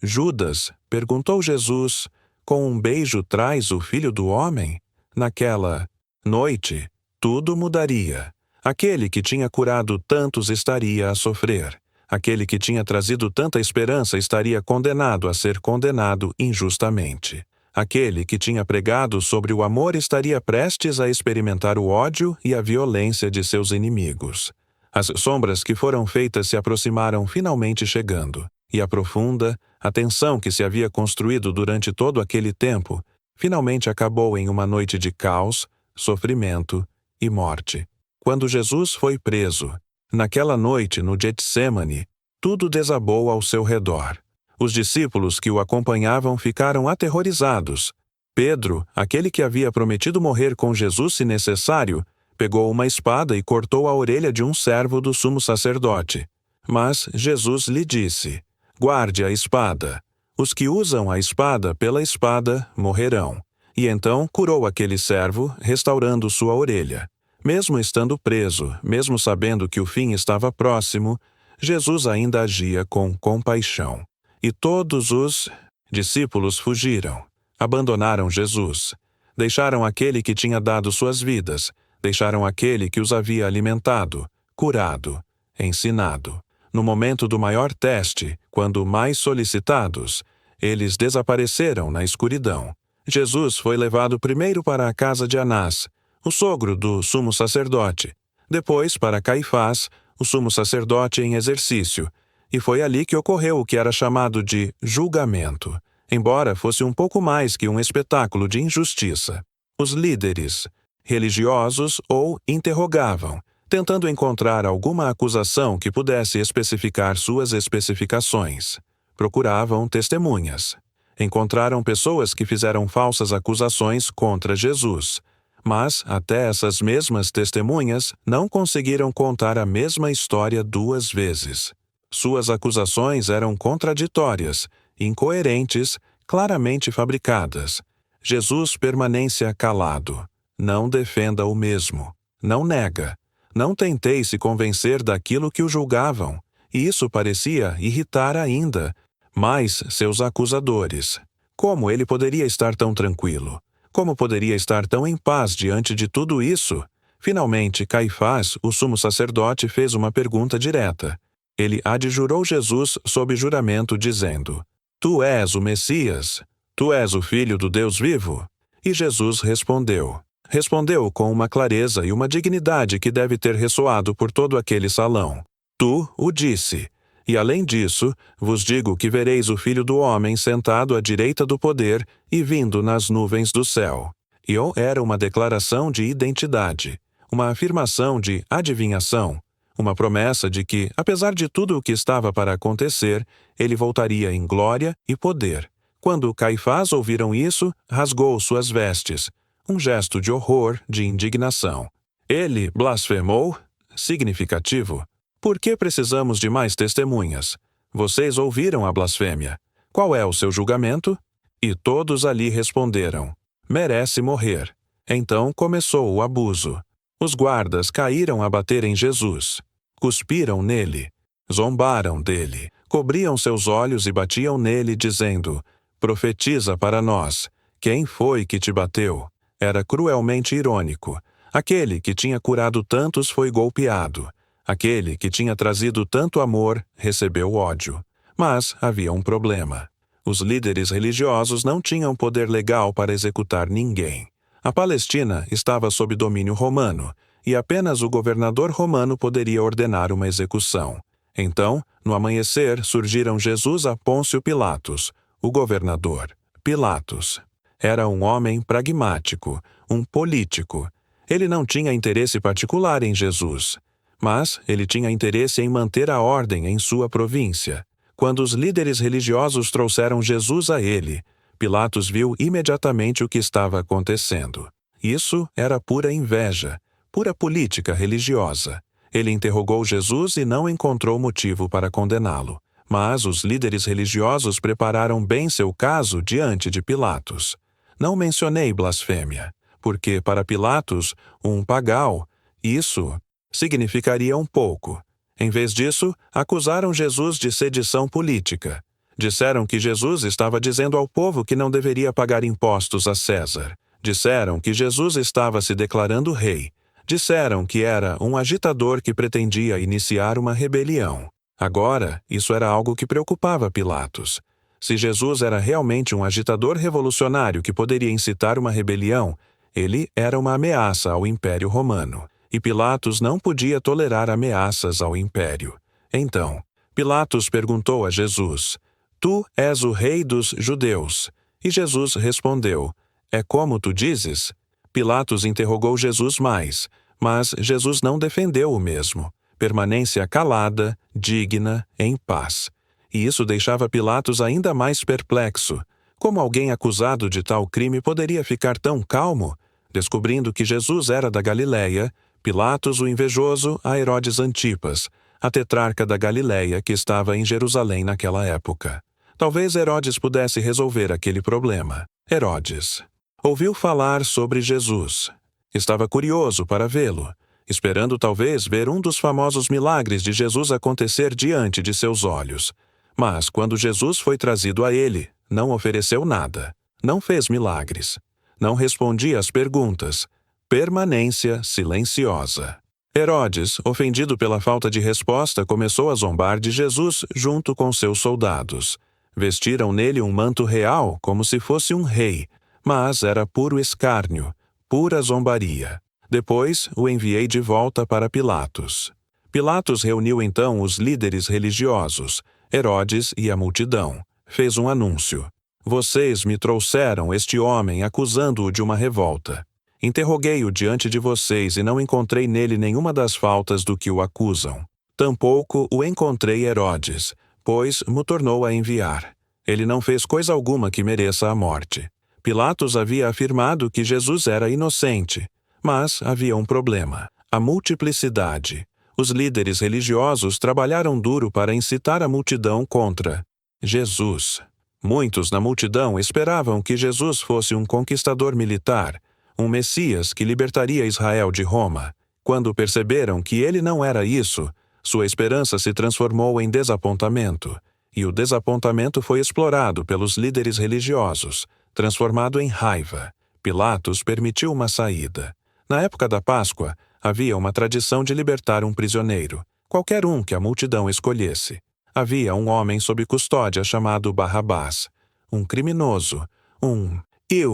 Judas, perguntou Jesus, com um beijo traz o Filho do Homem? Naquela noite, tudo mudaria. Aquele que tinha curado tantos estaria a sofrer. Aquele que tinha trazido tanta esperança estaria condenado a ser condenado injustamente. Aquele que tinha pregado sobre o amor estaria prestes a experimentar o ódio e a violência de seus inimigos. As sombras que foram feitas se aproximaram finalmente chegando, e a profunda, a tensão que se havia construído durante todo aquele tempo, finalmente acabou em uma noite de caos, sofrimento e morte. Quando Jesus foi preso, naquela noite no Getsêmani, tudo desabou ao seu redor. Os discípulos que o acompanhavam ficaram aterrorizados. Pedro, aquele que havia prometido morrer com Jesus se necessário, pegou uma espada e cortou a orelha de um servo do sumo sacerdote. Mas Jesus lhe disse: guarde a espada. Os que usam a espada pela espada morrerão. E então curou aquele servo, restaurando sua orelha. Mesmo estando preso, mesmo sabendo que o fim estava próximo, Jesus ainda agia com compaixão. E todos os discípulos fugiram. Abandonaram Jesus. Deixaram aquele que tinha dado suas vidas. Deixaram aquele que os havia alimentado, curado, ensinado. No momento do maior teste, quando mais solicitados, eles desapareceram na escuridão. Jesus foi levado primeiro para a casa de Anás, o sogro do sumo sacerdote, depois para Caifás, o sumo sacerdote em exercício, e foi ali que ocorreu o que era chamado de julgamento, embora fosse um pouco mais que um espetáculo de injustiça. Os líderes religiosos o interrogavam, tentando encontrar alguma acusação que pudesse especificar suas especificações. Procuravam testemunhas. Encontraram pessoas que fizeram falsas acusações contra Jesus, mas até essas mesmas testemunhas não conseguiram contar a mesma história duas vezes. Suas acusações eram contraditórias, incoerentes, claramente fabricadas. Jesus permaneça calado. Não defenda o mesmo. Não nega. Não tentei se convencer daquilo que o julgavam, e isso parecia irritar ainda mais seus acusadores. Como ele poderia estar tão tranquilo? Como poderia estar tão em paz diante de tudo isso? Finalmente, Caifás, o sumo sacerdote, fez uma pergunta direta. Ele adjurou Jesus sob juramento, dizendo: Tu és o Messias? Tu és o Filho do Deus vivo? E Jesus respondeu. Respondeu com uma clareza e uma dignidade que deve ter ressoado por todo aquele salão. Tu o disse. E além disso, vos digo que vereis o Filho do Homem sentado à direita do poder e vindo nas nuvens do céu. E era uma declaração de identidade, uma afirmação de adivinhação, uma promessa de que, apesar de tudo o que estava para acontecer, ele voltaria em glória e poder. Quando Caifás ouviram isso, rasgou suas vestes, um gesto de horror, de indignação. Ele blasfemou? Significativo. Por que precisamos de mais testemunhas? Vocês ouviram a blasfêmia. Qual é o seu julgamento? E todos ali responderam: merece morrer. Então começou o abuso. Os guardas caíram a bater em Jesus. Cuspiram nele. Zombaram dele. Cobriam seus olhos e batiam nele, dizendo: profetiza para nós. Quem foi que te bateu? Era cruelmente irônico. Aquele que tinha curado tantos foi golpeado. Aquele que tinha trazido tanto amor recebeu ódio. Mas havia um problema. Os líderes religiosos não tinham poder legal para executar ninguém. A Palestina estava sob domínio romano, e apenas o governador romano poderia ordenar uma execução. Então, no amanhecer, surgiram Jesus a Pôncio Pilatos, o governador. Pilatos era um homem pragmático, um político. Ele não tinha interesse particular em Jesus, mas ele tinha interesse em manter a ordem em sua província. Quando os líderes religiosos trouxeram Jesus a ele, Pilatos viu imediatamente o que estava acontecendo. Isso era pura inveja, pura política religiosa. Ele interrogou Jesus e não encontrou motivo para condená-lo. Mas os líderes religiosos prepararam bem seu caso diante de Pilatos. Não mencionei blasfêmia, porque para Pilatos, um pagão, isso significaria um pouco. Em vez disso, acusaram Jesus de sedição política. Disseram que Jesus estava dizendo ao povo que não deveria pagar impostos a César. Disseram que Jesus estava se declarando rei. Disseram que era um agitador que pretendia iniciar uma rebelião. Agora, isso era algo que preocupava Pilatos. Se Jesus era realmente um agitador revolucionário que poderia incitar uma rebelião, ele era uma ameaça ao Império Romano. E Pilatos não podia tolerar ameaças ao Império. Então, Pilatos perguntou a Jesus: Tu és o rei dos judeus? E Jesus respondeu: É como tu dizes? Pilatos interrogou Jesus mais, mas Jesus não defendeu o mesmo. Permanência calada, digna, em paz. E isso deixava Pilatos ainda mais perplexo. Como alguém acusado de tal crime poderia ficar tão calmo? Descobrindo que Jesus era da Galileia, Pilatos, o invejoso, a Herodes Antipas, a tetrarca da Galileia que estava em Jerusalém naquela época. Talvez Herodes pudesse resolver aquele problema. Herodes ouviu falar sobre Jesus. Estava curioso para vê-lo, esperando talvez ver um dos famosos milagres de Jesus acontecer diante de seus olhos. Mas quando Jesus foi trazido a ele, não ofereceu nada, não fez milagres, não respondia às perguntas. Permanência silenciosa. Herodes, ofendido pela falta de resposta, começou a zombar de Jesus junto com seus soldados. Vestiram nele um manto real, como se fosse um rei, mas era puro escárnio, pura zombaria. Depois o enviei de volta para Pilatos. Pilatos reuniu então os líderes religiosos, Herodes e a multidão. Fez um anúncio. Vocês me trouxeram este homem acusando-o de uma revolta. Interroguei-o diante de vocês e não encontrei nele nenhuma das faltas do que o acusam. Tampouco o encontrei Herodes, pois me tornou a enviar. Ele não fez coisa alguma que mereça a morte. Pilatos havia afirmado que Jesus era inocente, mas havia um problema: a multiplicidade. Os líderes religiosos trabalharam duro para incitar a multidão contra Jesus. Muitos na multidão esperavam que Jesus fosse um conquistador militar, um Messias que libertaria Israel de Roma. Quando perceberam que ele não era isso, sua esperança se transformou em desapontamento, e o desapontamento foi explorado pelos líderes religiosos, transformado em raiva. Pilatos permitiu uma saída. Na época da Páscoa, havia uma tradição de libertar um prisioneiro, qualquer um que a multidão escolhesse. Havia um homem sob custódia chamado Barrabás, um criminoso, um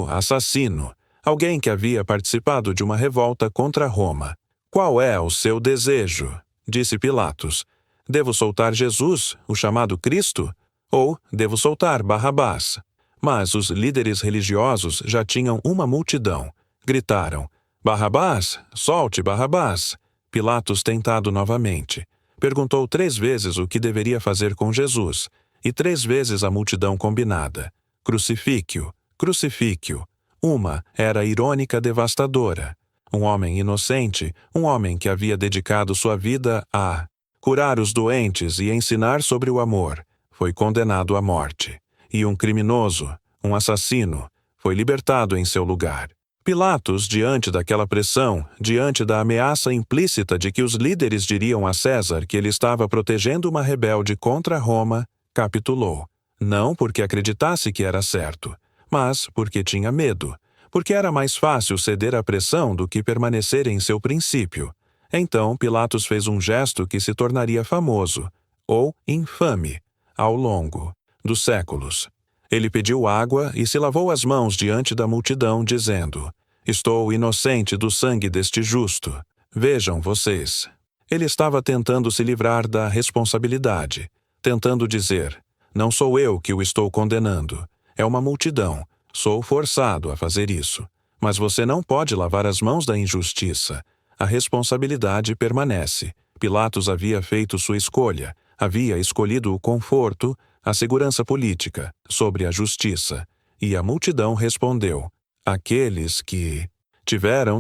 assassino, alguém que havia participado de uma revolta contra Roma. Qual é o seu desejo? Disse Pilatos. Devo soltar Jesus, o chamado Cristo? Ou devo soltar Barrabás? Mas os líderes religiosos já tinham uma multidão. Gritaram: Barrabás, solte Barrabás. Pilatos, tentado novamente, perguntou 3 vezes o que deveria fazer com Jesus, e 3 vezes a multidão combinada: crucifique-o, crucifique-o. Uma era irônica devastadora. Um homem inocente, um homem que havia dedicado sua vida a curar os doentes e ensinar sobre o amor, foi condenado à morte. E um criminoso, um assassino, foi libertado em seu lugar. Pilatos, diante daquela pressão, diante da ameaça implícita de que os líderes diriam a César que ele estava protegendo uma rebelde contra Roma, capitulou. Não porque acreditasse que era certo, mas porque tinha medo, porque era mais fácil ceder à pressão do que permanecer em seu princípio. Então Pilatos fez um gesto que se tornaria famoso, ou infame, ao longo dos séculos. Ele pediu água e se lavou as mãos diante da multidão, dizendo: Estou inocente do sangue deste justo. Vejam vocês. Ele estava tentando se livrar da responsabilidade, tentando dizer: Não sou eu que o estou condenando, é uma multidão. Sou forçado a fazer isso. Mas você não pode lavar as mãos da injustiça. A responsabilidade permanece. Pilatos havia feito sua escolha, havia escolhido o conforto, a segurança política, sobre a justiça. E a multidão respondeu: Aqueles que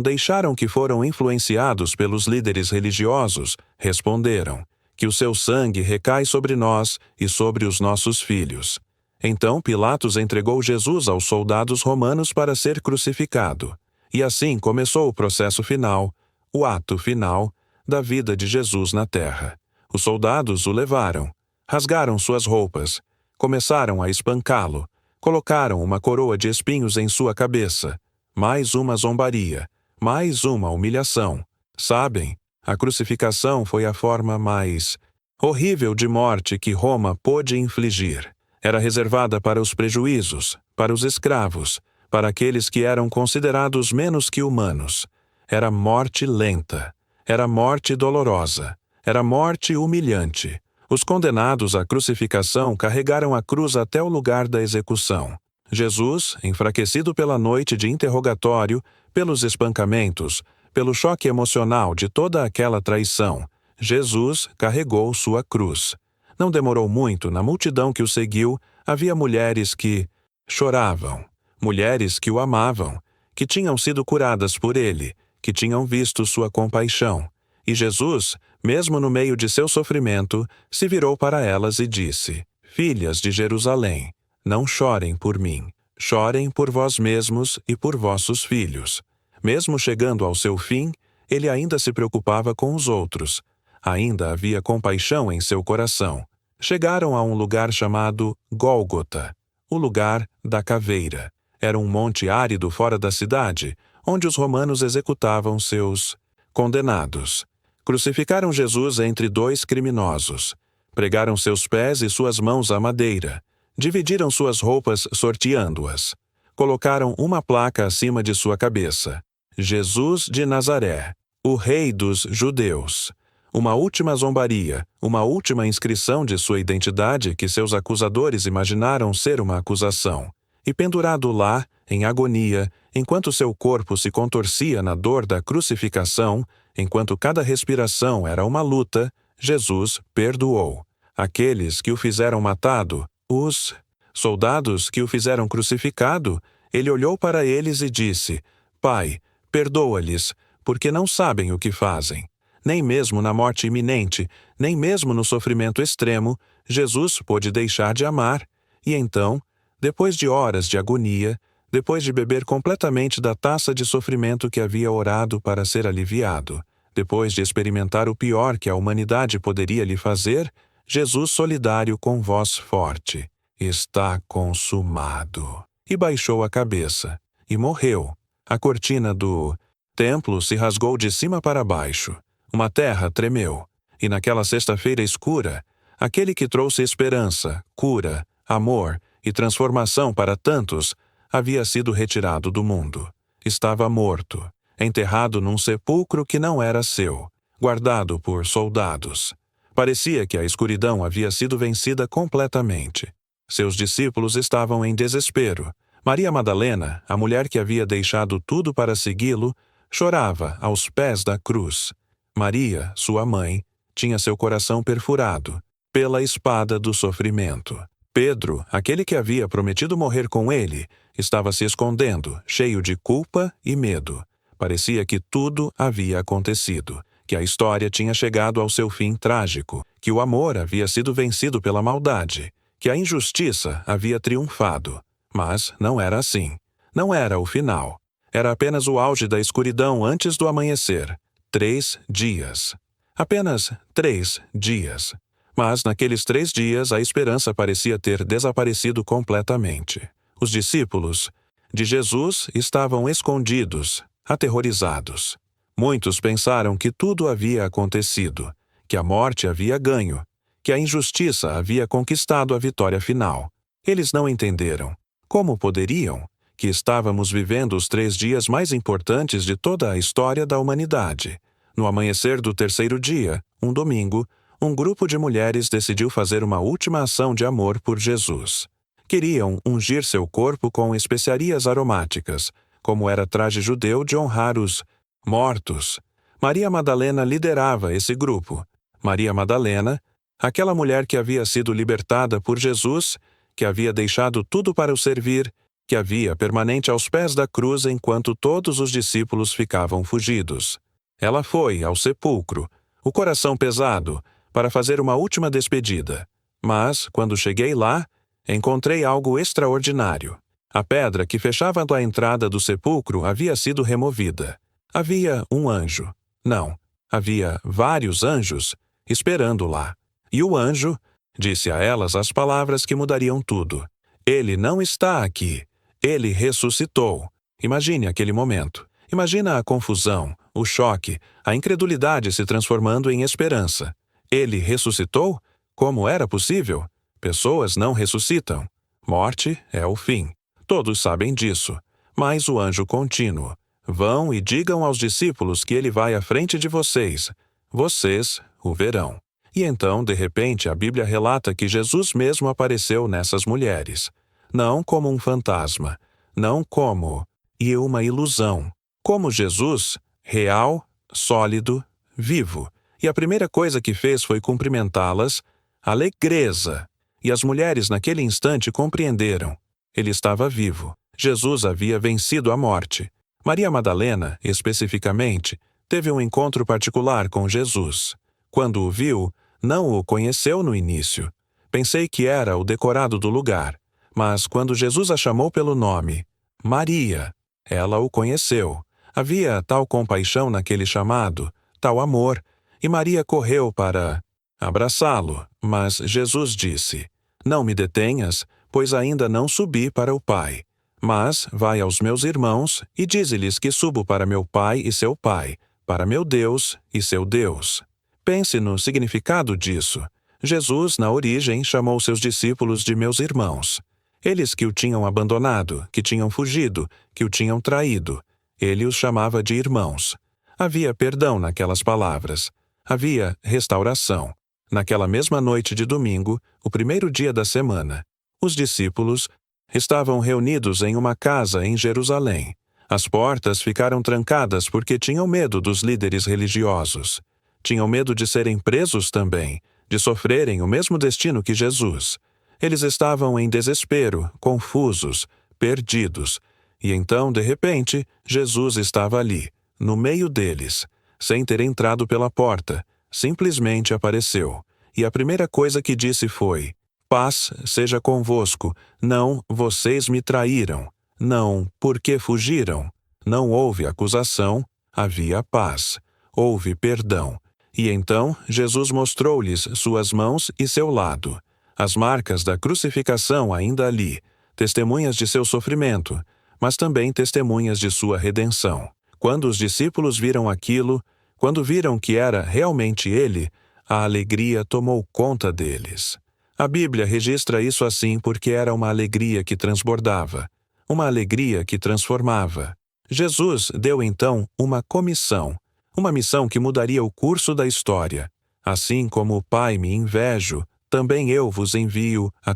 deixaram que foram influenciados pelos líderes religiosos, responderam: Que o seu sangue recai sobre nós e sobre os nossos filhos. Então Pilatos entregou Jesus aos soldados romanos para ser crucificado. E assim começou o processo final, o ato final, da vida de Jesus na terra. Os soldados o levaram, rasgaram suas roupas, começaram a espancá-lo, colocaram uma coroa de espinhos em sua cabeça. Mais uma zombaria, mais uma humilhação. Sabem, a crucificação foi a forma mais horrível de morte que Roma pôde infligir. Era reservada para os prejuízos, para os escravos, para aqueles que eram considerados menos que humanos. Era morte lenta, era morte dolorosa, era morte humilhante. Os condenados à crucificação carregaram a cruz até o lugar da execução. Jesus, enfraquecido pela noite de interrogatório, pelos espancamentos, pelo choque emocional de toda aquela traição, Jesus carregou sua cruz. Não demorou muito, na multidão que o seguiu, havia mulheres que choravam, mulheres que o amavam, que tinham sido curadas por ele, que tinham visto sua compaixão. E Jesus, mesmo no meio de seu sofrimento, se virou para elas e disse: Filhas de Jerusalém, não chorem por mim, chorem por vós mesmos e por vossos filhos. Mesmo chegando ao seu fim, ele ainda se preocupava com os outros. Ainda havia compaixão em seu coração. Chegaram a um lugar chamado Gólgota, o lugar da caveira. Era um monte árido fora da cidade, onde os romanos executavam seus condenados. Crucificaram Jesus entre dois criminosos. Pregaram seus pés e suas mãos à madeira. Dividiram suas roupas sorteando-as. Colocaram uma placa acima de sua cabeça: Jesus de Nazaré, o Rei dos Judeus. Uma última zombaria, uma última inscrição de sua identidade que seus acusadores imaginaram ser uma acusação. E pendurado lá, em agonia, enquanto seu corpo se contorcia na dor da crucificação, enquanto cada respiração era uma luta, Jesus perdoou. Aqueles que o fizeram matado, os soldados que o fizeram crucificado, ele olhou para eles e disse: Pai, perdoa-lhes, porque não sabem o que fazem. Nem mesmo na morte iminente, nem mesmo no sofrimento extremo, Jesus pôde deixar de amar. E então, depois de horas de agonia, depois de beber completamente da taça de sofrimento que havia orado para ser aliviado, depois de experimentar o pior que a humanidade poderia lhe fazer, Jesus solidário com voz forte: Está consumado. E baixou a cabeça. E morreu. A cortina do templo se rasgou de cima para baixo. Uma terra tremeu. E naquela sexta-feira escura, aquele que trouxe esperança, cura, amor e transformação para tantos, havia sido retirado do mundo. Estava morto, enterrado num sepulcro que não era seu, guardado por soldados. Parecia que a escuridão havia sido vencida completamente. Seus discípulos estavam em desespero. Maria Madalena, a mulher que havia deixado tudo para segui-lo, chorava aos pés da cruz. Maria, sua mãe, tinha seu coração perfurado pela espada do sofrimento. Pedro, aquele que havia prometido morrer com ele, estava se escondendo, cheio de culpa e medo. Parecia que tudo havia acontecido, que a história tinha chegado ao seu fim trágico, que o amor havia sido vencido pela maldade, que a injustiça havia triunfado. Mas não era assim. Não era o final. Era apenas o auge da escuridão antes do amanhecer. 3 dias. Apenas 3 dias. Mas naqueles 3 dias a esperança parecia ter desaparecido completamente. Os discípulos de Jesus estavam escondidos, aterrorizados. Muitos pensaram que tudo havia acontecido, que a morte havia ganho, que a injustiça havia conquistado a vitória final. Eles não entenderam. Como poderiam? Que estávamos vivendo os 3 dias mais importantes de toda a história da humanidade. No amanhecer do 3º dia, um domingo, um grupo de mulheres decidiu fazer uma última ação de amor por Jesus. Queriam ungir seu corpo com especiarias aromáticas, como era traje judeu de honrar os mortos. Maria Madalena liderava esse grupo. Maria Madalena, aquela mulher que havia sido libertada por Jesus, que havia deixado tudo para o servir, que havia permanente aos pés da cruz enquanto todos os discípulos ficavam fugidos. Ela foi ao sepulcro, o coração pesado, para fazer uma última despedida. Mas, quando cheguei lá, encontrei algo extraordinário. A pedra que fechava a entrada do sepulcro havia sido removida. Havia um anjo. Não, havia vários anjos esperando lá. E o anjo disse a elas as palavras que mudariam tudo. Ele não está aqui. Ele ressuscitou. Imagine aquele momento. Imagina a confusão, o choque, a incredulidade se transformando em esperança. Ele ressuscitou? Como era possível? Pessoas não ressuscitam. Morte é o fim. Todos sabem disso. Mas o anjo contínuo. Vão e digam aos discípulos que ele vai à frente de vocês. Vocês o verão. E então, de repente, a Bíblia relata que Jesus mesmo apareceu nessas mulheres. não como um fantasma, não como uma ilusão, como Jesus, real, sólido, vivo. E a primeira coisa que fez foi cumprimentá-las, alegreza. E as mulheres naquele instante compreenderam. Ele estava vivo. Jesus havia vencido a morte. Maria Madalena, especificamente, teve um encontro particular com Jesus. Quando o viu, não o conheceu no início. Pensei que era o decorado do lugar, mas quando Jesus a chamou pelo nome, Maria, ela o conheceu. Havia tal compaixão naquele chamado, tal amor, e Maria correu para abraçá-lo, mas Jesus disse: Não me detenhas, pois ainda não subi para o Pai. Mas vai aos meus irmãos e dize-lhes que subo para meu Pai e seu Pai, para meu Deus e seu Deus. Pense no significado disso. Jesus, na origem, chamou seus discípulos de meus irmãos. Eles que o tinham abandonado, que tinham fugido, que o tinham traído. Ele os chamava de irmãos. Havia perdão naquelas palavras. Havia restauração. Naquela mesma noite de domingo, o primeiro dia da semana, os discípulos estavam reunidos em uma casa em Jerusalém. As portas ficaram trancadas porque tinham medo dos líderes religiosos. Tinham medo de serem presos também, de sofrerem o mesmo destino que Jesus. Eles estavam em desespero, confusos, perdidos. E então, de repente, Jesus estava ali, no meio deles, sem ter entrado pela porta. Simplesmente apareceu. E a primeira coisa que disse foi: Paz seja convosco. Não, vocês me traíram. Não, porque fugiram. Não houve acusação, havia paz. Houve perdão. E então Jesus mostrou-lhes suas mãos e seu lado. As marcas da crucificação ainda ali, testemunhas de seu sofrimento, mas também testemunhas de sua redenção. Quando os discípulos viram aquilo, quando viram que era realmente ele, a alegria tomou conta deles. A Bíblia registra isso assim porque era uma alegria que transbordava, uma alegria que transformava. Jesus deu então uma comissão, uma missão que mudaria o curso da história. Assim como o Pai me invejo, também eu vos envio a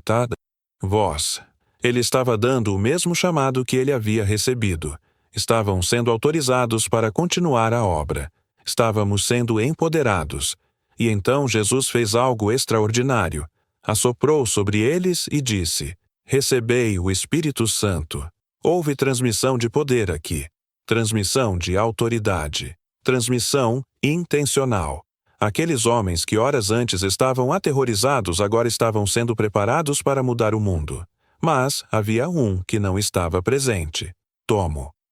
vós. Ele estava dando o mesmo chamado que ele havia recebido. Estavam sendo autorizados para continuar a obra. Estávamos sendo empoderados. E então Jesus fez algo extraordinário. Assoprou sobre eles e disse: Recebei o Espírito Santo. Houve transmissão de poder aqui. Transmissão de autoridade. Transmissão intencional. Aqueles homens que horas antes estavam aterrorizados agora estavam sendo preparados para mudar o mundo. Mas havia um que não estava presente.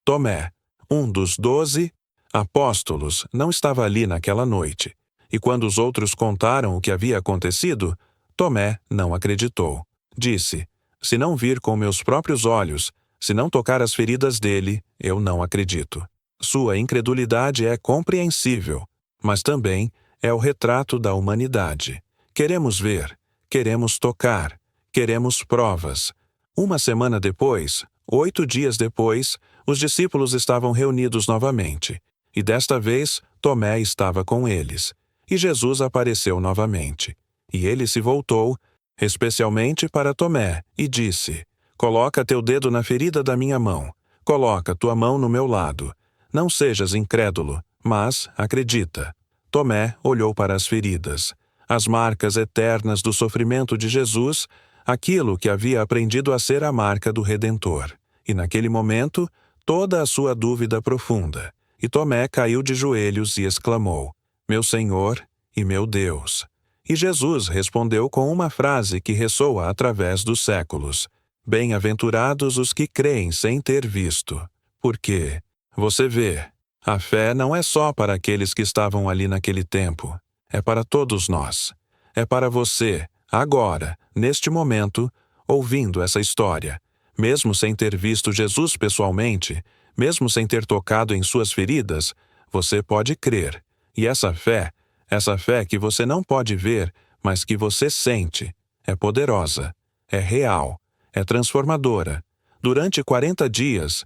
Tomé, um dos 12 apóstolos, não estava ali naquela noite. E quando os outros contaram o que havia acontecido, Tomé não acreditou. Disse: Se não vir com meus próprios olhos, se não tocar as feridas dele, eu não acredito. Sua incredulidade é compreensível, mas também é o retrato da humanidade. Queremos ver, queremos tocar, queremos provas. Uma semana depois, 8 dias depois, os discípulos estavam reunidos novamente. E desta vez, Tomé estava com eles. E Jesus apareceu novamente. E ele se voltou, especialmente para Tomé, e disse: Coloca teu dedo na ferida da minha mão. Coloca tua mão no meu lado. Não sejas incrédulo, mas acredita. Tomé olhou para as feridas, as marcas eternas do sofrimento de Jesus, aquilo que havia aprendido a ser a marca do Redentor. E naquele momento, toda a sua dúvida profunda. E Tomé caiu de joelhos e exclamou: Meu Senhor e meu Deus. E Jesus respondeu com uma frase que ressoa através dos séculos: Bem-aventurados os que creem sem ter visto. Porque, você vê, a fé não é só para aqueles que estavam ali naquele tempo. É para todos nós. É para você, agora, neste momento, ouvindo essa história. Mesmo sem ter visto Jesus pessoalmente, mesmo sem ter tocado em suas feridas, você pode crer. E essa fé que você não pode ver, mas que você sente, é poderosa, é real, é transformadora. Durante 40 dias,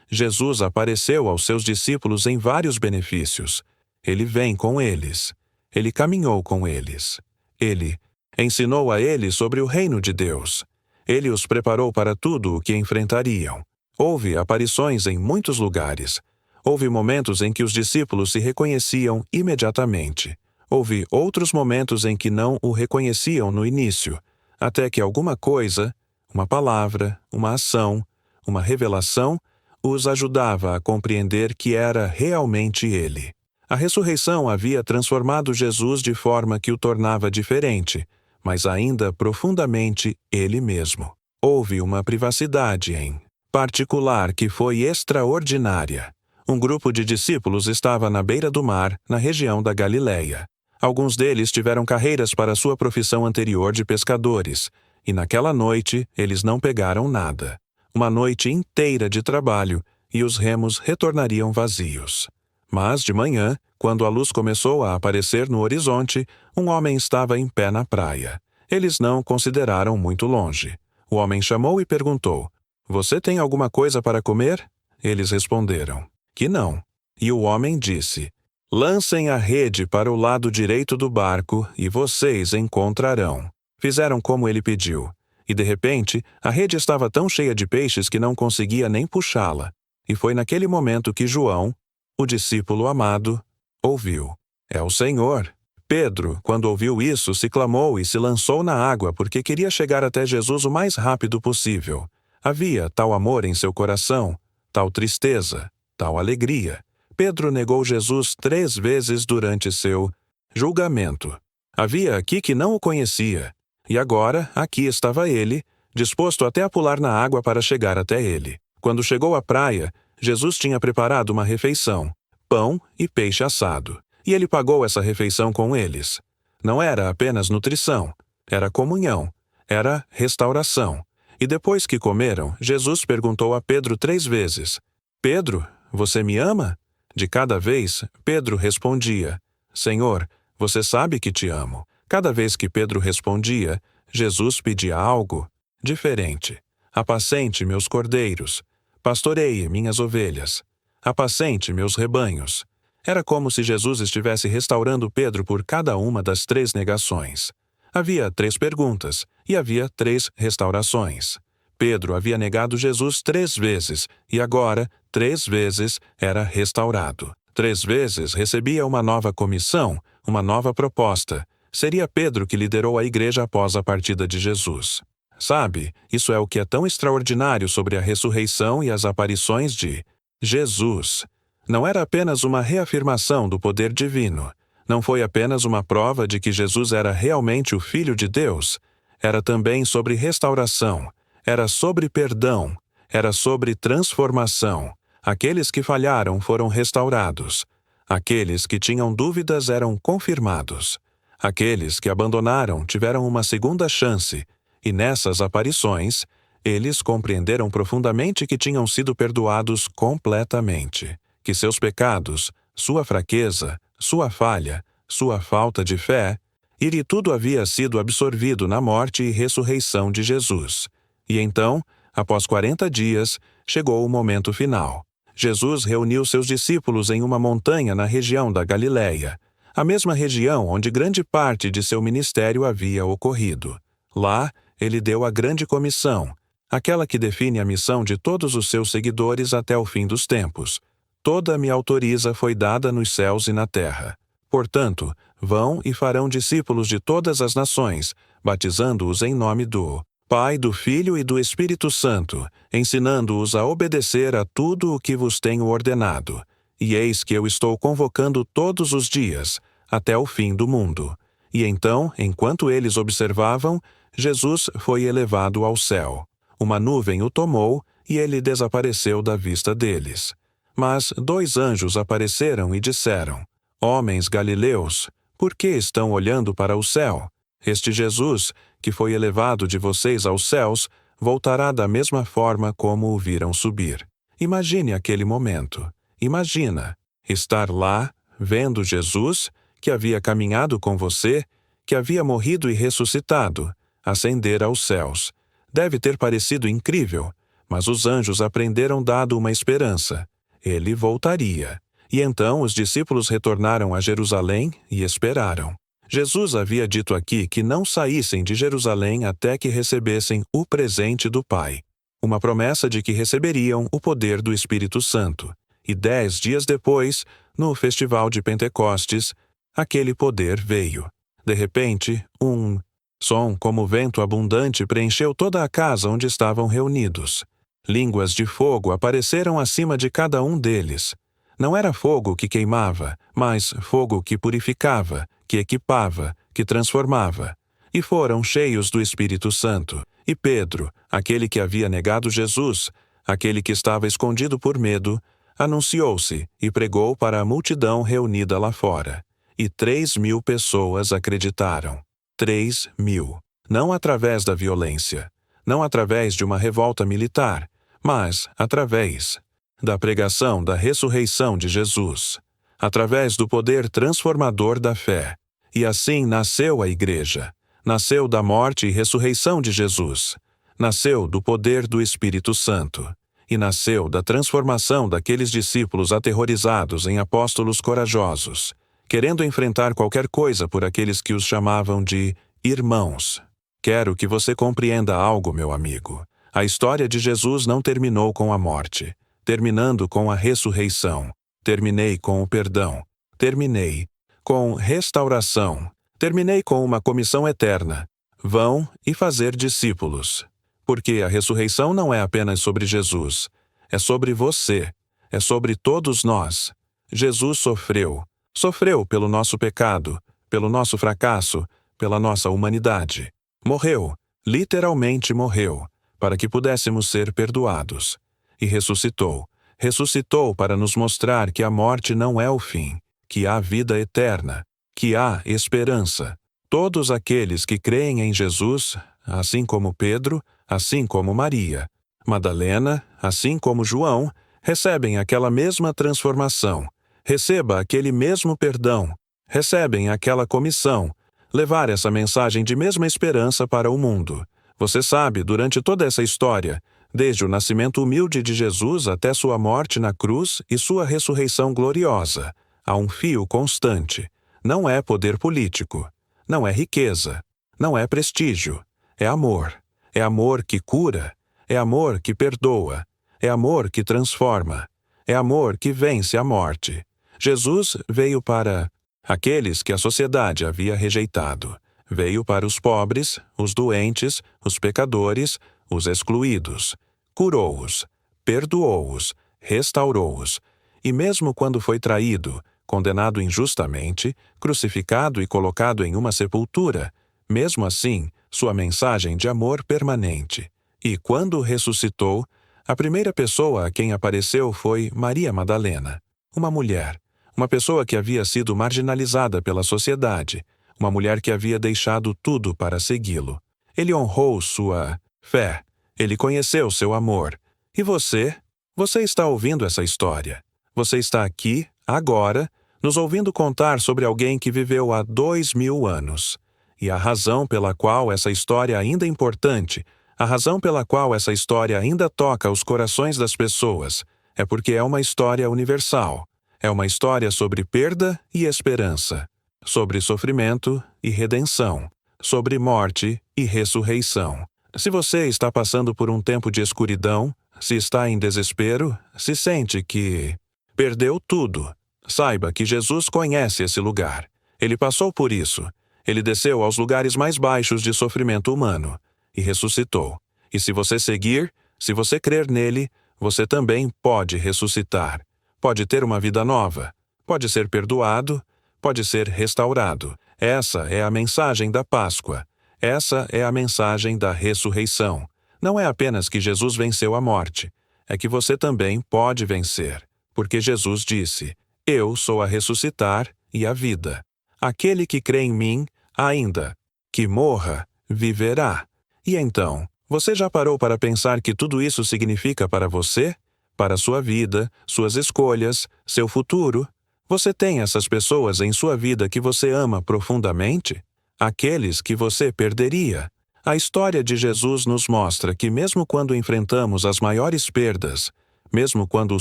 Jesus apareceu aos seus discípulos em vários benefícios. Ele vem com eles. Ele caminhou com eles. Ele ensinou a eles sobre o reino de Deus. Ele os preparou para tudo o que enfrentariam. Houve aparições em muitos lugares. Houve momentos em que os discípulos se reconheciam imediatamente. Houve outros momentos em que não o reconheciam no início, até que alguma coisa, uma palavra, uma ação, uma revelação, os ajudava a compreender que era realmente ele. A ressurreição havia transformado Jesus de forma que o tornava diferente, mas ainda profundamente ele mesmo. Houve uma privacidade em particular que foi extraordinária. Um grupo de discípulos estava na beira do mar, na região da Galileia. Alguns deles tiveram carreiras para sua profissão anterior de pescadores, e naquela noite eles não pegaram nada. Uma noite inteira de trabalho, e os remos retornariam vazios. Mas de manhã, quando a luz começou a aparecer no horizonte, um homem estava em pé na praia. Eles não consideraram muito longe. O homem chamou e perguntou: "Você tem alguma coisa para comer?" Eles responderam que não. E o homem disse: "Lancem a rede para o lado direito do barco e vocês encontrarão." Fizeram como ele pediu. E de repente, a rede estava tão cheia de peixes que não conseguia nem puxá-la. E foi naquele momento que João, o discípulo amado, ouviu: "É o Senhor." Pedro, quando ouviu isso, se clamou e se lançou na água porque queria chegar até Jesus o mais rápido possível. Havia tal amor em seu coração, tal tristeza, tal alegria. Pedro negou Jesus 3 vezes durante seu julgamento. Havia aqui que não o conhecia, e agora aqui estava ele, disposto até a pular na água para chegar até ele. Quando chegou à praia, Jesus tinha preparado uma refeição, pão e peixe assado, e ele pagou essa refeição com eles. Não era apenas nutrição, era comunhão, era restauração. E depois que comeram, Jesus perguntou a Pedro 3 vezes: "Pedro, você me ama?" De cada vez, Pedro respondia: "Senhor, você sabe que te amo." Cada vez que Pedro respondia, Jesus pedia algo diferente. "Apacente meus cordeiros, pastoreie minhas ovelhas, apacente meus rebanhos." Era como se Jesus estivesse restaurando Pedro por cada uma das 3 negações. Havia 3 perguntas, e havia 3 restaurações. Pedro havia negado Jesus 3 vezes, e agora, 3 vezes, era restaurado. 3 vezes recebia uma nova comissão, uma nova proposta. Seria Pedro que liderou a igreja após a partida de Jesus. Sabe, isso é o que é tão extraordinário sobre a ressurreição e as aparições de Jesus. Não era apenas uma reafirmação do poder divino. Não foi apenas uma prova de que Jesus era realmente o Filho de Deus. Era também sobre restauração. Era sobre perdão. Era sobre transformação. Aqueles que falharam foram restaurados. Aqueles que tinham dúvidas eram confirmados. Aqueles que abandonaram tiveram uma segunda chance. E nessas aparições, eles compreenderam profundamente que tinham sido perdoados completamente. Que seus pecados, sua fraqueza, sua falha, sua falta de fé, e tudo havia sido absorvido na morte e ressurreição de Jesus. E então, após 40 dias, chegou o momento final. Jesus reuniu seus discípulos em uma montanha na região da Galileia, a mesma região onde grande parte de seu ministério havia ocorrido. Lá, ele deu a grande comissão, aquela que define a missão de todos os seus seguidores até o fim dos tempos. Toda a minha autoriza foi dada nos céus e na terra. Portanto, vão e farão discípulos de todas as nações, batizando-os em nome do Pai, do Filho e do Espírito Santo, ensinando-os a obedecer a tudo o que vos tenho ordenado. E eis que eu estou convocando todos os dias, até o fim do mundo. E então, enquanto eles observavam, Jesus foi elevado ao céu. Uma nuvem o tomou e ele desapareceu da vista deles. Mas 2 anjos apareceram e disseram: "Homens galileus, por que estão olhando para o céu? Este Jesus, que foi elevado de vocês aos céus, voltará da mesma forma como o viram subir." Imagine aquele momento. Imagina estar lá, vendo Jesus, que havia caminhado com você, que havia morrido e ressuscitado, ascender aos céus. Deve ter parecido incrível, mas os anjos aprenderam dado uma esperança. Ele voltaria. E então os discípulos retornaram a Jerusalém e esperaram. Jesus havia dito aqui que não saíssem de Jerusalém até que recebessem o presente do Pai, uma promessa de que receberiam o poder do Espírito Santo. E 10 dias depois, no festival de Pentecostes, aquele poder veio. De repente, um som como vento abundante preencheu toda a casa onde estavam reunidos. Línguas de fogo apareceram acima de cada um deles. Não era fogo que queimava, mas fogo que purificava, que equipava, que transformava. E foram cheios do Espírito Santo. E Pedro, aquele que havia negado Jesus, aquele que estava escondido por medo, anunciou-se e pregou para a multidão reunida lá fora. E 3.000 pessoas acreditaram. 3.000. Não através da violência, não através de uma revolta militar, mas através da pregação da ressurreição de Jesus, através do poder transformador da fé. E assim nasceu a Igreja. Nasceu da morte e ressurreição de Jesus. Nasceu do poder do Espírito Santo. E nasceu da transformação daqueles discípulos aterrorizados em apóstolos corajosos, querendo enfrentar qualquer coisa por aqueles que os chamavam de irmãos. Quero que você compreenda algo, meu amigo. A história de Jesus não terminou com a morte, terminando com a ressurreição. Terminei com o perdão. Terminei com restauração. Terminei com uma comissão eterna. Vão e fazer discípulos. Porque a ressurreição não é apenas sobre Jesus, é sobre você, é sobre todos nós. Jesus sofreu. Sofreu pelo nosso pecado, pelo nosso fracasso, pela nossa humanidade. Morreu, literalmente morreu, para que pudéssemos ser perdoados. E ressuscitou. Ressuscitou para nos mostrar que a morte não é o fim, que há vida eterna, que há esperança. Todos aqueles que creem em Jesus, assim como Pedro, assim como Maria, Madalena, assim como João, recebem aquela mesma transformação. Receba aquele mesmo perdão. Recebem aquela comissão. Levar essa mensagem de mesma esperança para o mundo. Você sabe, durante toda essa história, desde o nascimento humilde de Jesus até sua morte na cruz e sua ressurreição gloriosa, há um fio constante. Não é poder político. Não é riqueza. Não é prestígio. É amor. É amor que cura. É amor que perdoa. É amor que transforma. É amor que vence a morte. Jesus veio para aqueles que a sociedade havia rejeitado. Veio para os pobres, os doentes, os pecadores, os excluídos. Curou-os, perdoou-os, restaurou-os. E mesmo quando foi traído, condenado injustamente, crucificado e colocado em uma sepultura, mesmo assim, sua mensagem de amor permanente. E quando ressuscitou, a primeira pessoa a quem apareceu foi Maria Madalena, uma mulher, uma pessoa que havia sido marginalizada pela sociedade, uma mulher que havia deixado tudo para segui-lo. Ele honrou sua fé, ele conheceu seu amor. E você? Você está ouvindo essa história. Você está aqui, agora, nos ouvindo contar sobre alguém que viveu há 2.000 anos. E a razão pela qual essa história ainda é importante, a razão pela qual essa história ainda toca os corações das pessoas, é porque é uma história universal. É uma história sobre perda e esperança, sobre sofrimento e redenção, sobre morte e ressurreição. Se você está passando por um tempo de escuridão, se está em desespero, se sente que perdeu tudo, saiba que Jesus conhece esse lugar. Ele passou por isso. Ele desceu aos lugares mais baixos de sofrimento humano e ressuscitou. E se você seguir, se você crer nele, você também pode ressuscitar. Pode ter uma vida nova. Pode ser perdoado. Pode ser restaurado. Essa é a mensagem da Páscoa. Essa é a mensagem da ressurreição. Não é apenas que Jesus venceu a morte. É que você também pode vencer. Porque Jesus disse: Eu sou a ressuscitar e a vida. Aquele que crê em mim, ainda que morra, viverá. E então, você já parou para pensar que tudo isso significa para você? Para sua vida, suas escolhas, seu futuro? Você tem essas pessoas em sua vida que você ama profundamente? Aqueles que você perderia? A história de Jesus nos mostra que mesmo quando enfrentamos as maiores perdas, mesmo quando o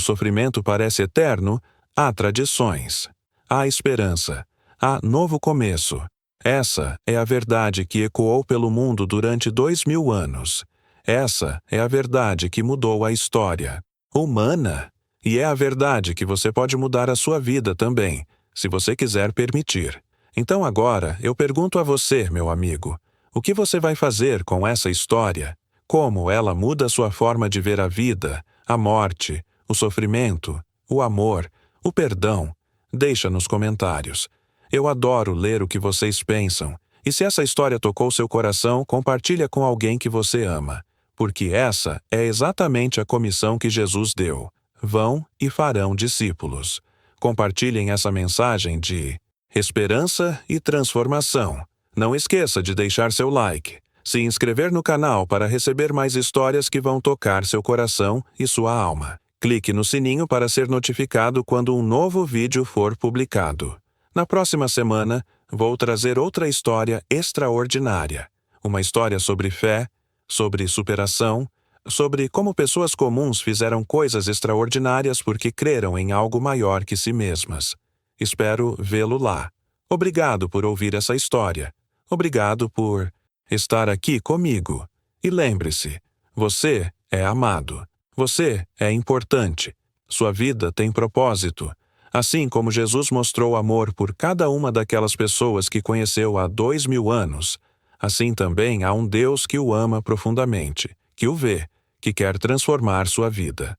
sofrimento parece eterno, há tradições, há esperança, há novo começo. Essa é a verdade que ecoou pelo mundo durante 2000 anos. Essa é a verdade que mudou a história humana. E é a verdade que você pode mudar a sua vida também, se você quiser permitir. Então agora eu pergunto a você, meu amigo, o que você vai fazer com essa história? Como ela muda a sua forma de ver a vida, a morte, o sofrimento, o amor, o perdão? Deixa nos comentários. Eu adoro ler o que vocês pensam. E se essa história tocou seu coração, compartilha com alguém que você ama. Porque essa é exatamente a comissão que Jesus deu. Vão e farão discípulos. Compartilhem essa mensagem de esperança e transformação. Não esqueça de deixar seu like, se inscrever no canal para receber mais histórias que vão tocar seu coração e sua alma. Clique no sininho para ser notificado quando um novo vídeo for publicado. Na próxima semana, vou trazer outra história extraordinária. Uma história sobre fé, sobre superação, sobre como pessoas comuns fizeram coisas extraordinárias porque creram em algo maior que si mesmas. Espero vê-lo lá. Obrigado por ouvir essa história. Obrigado por estar aqui comigo. E lembre-se, você é amado. Você é importante. Sua vida tem propósito. Assim como Jesus mostrou amor por cada uma daquelas pessoas que conheceu há 2000 anos, assim também há um Deus que o ama profundamente, que o vê, que quer transformar sua vida.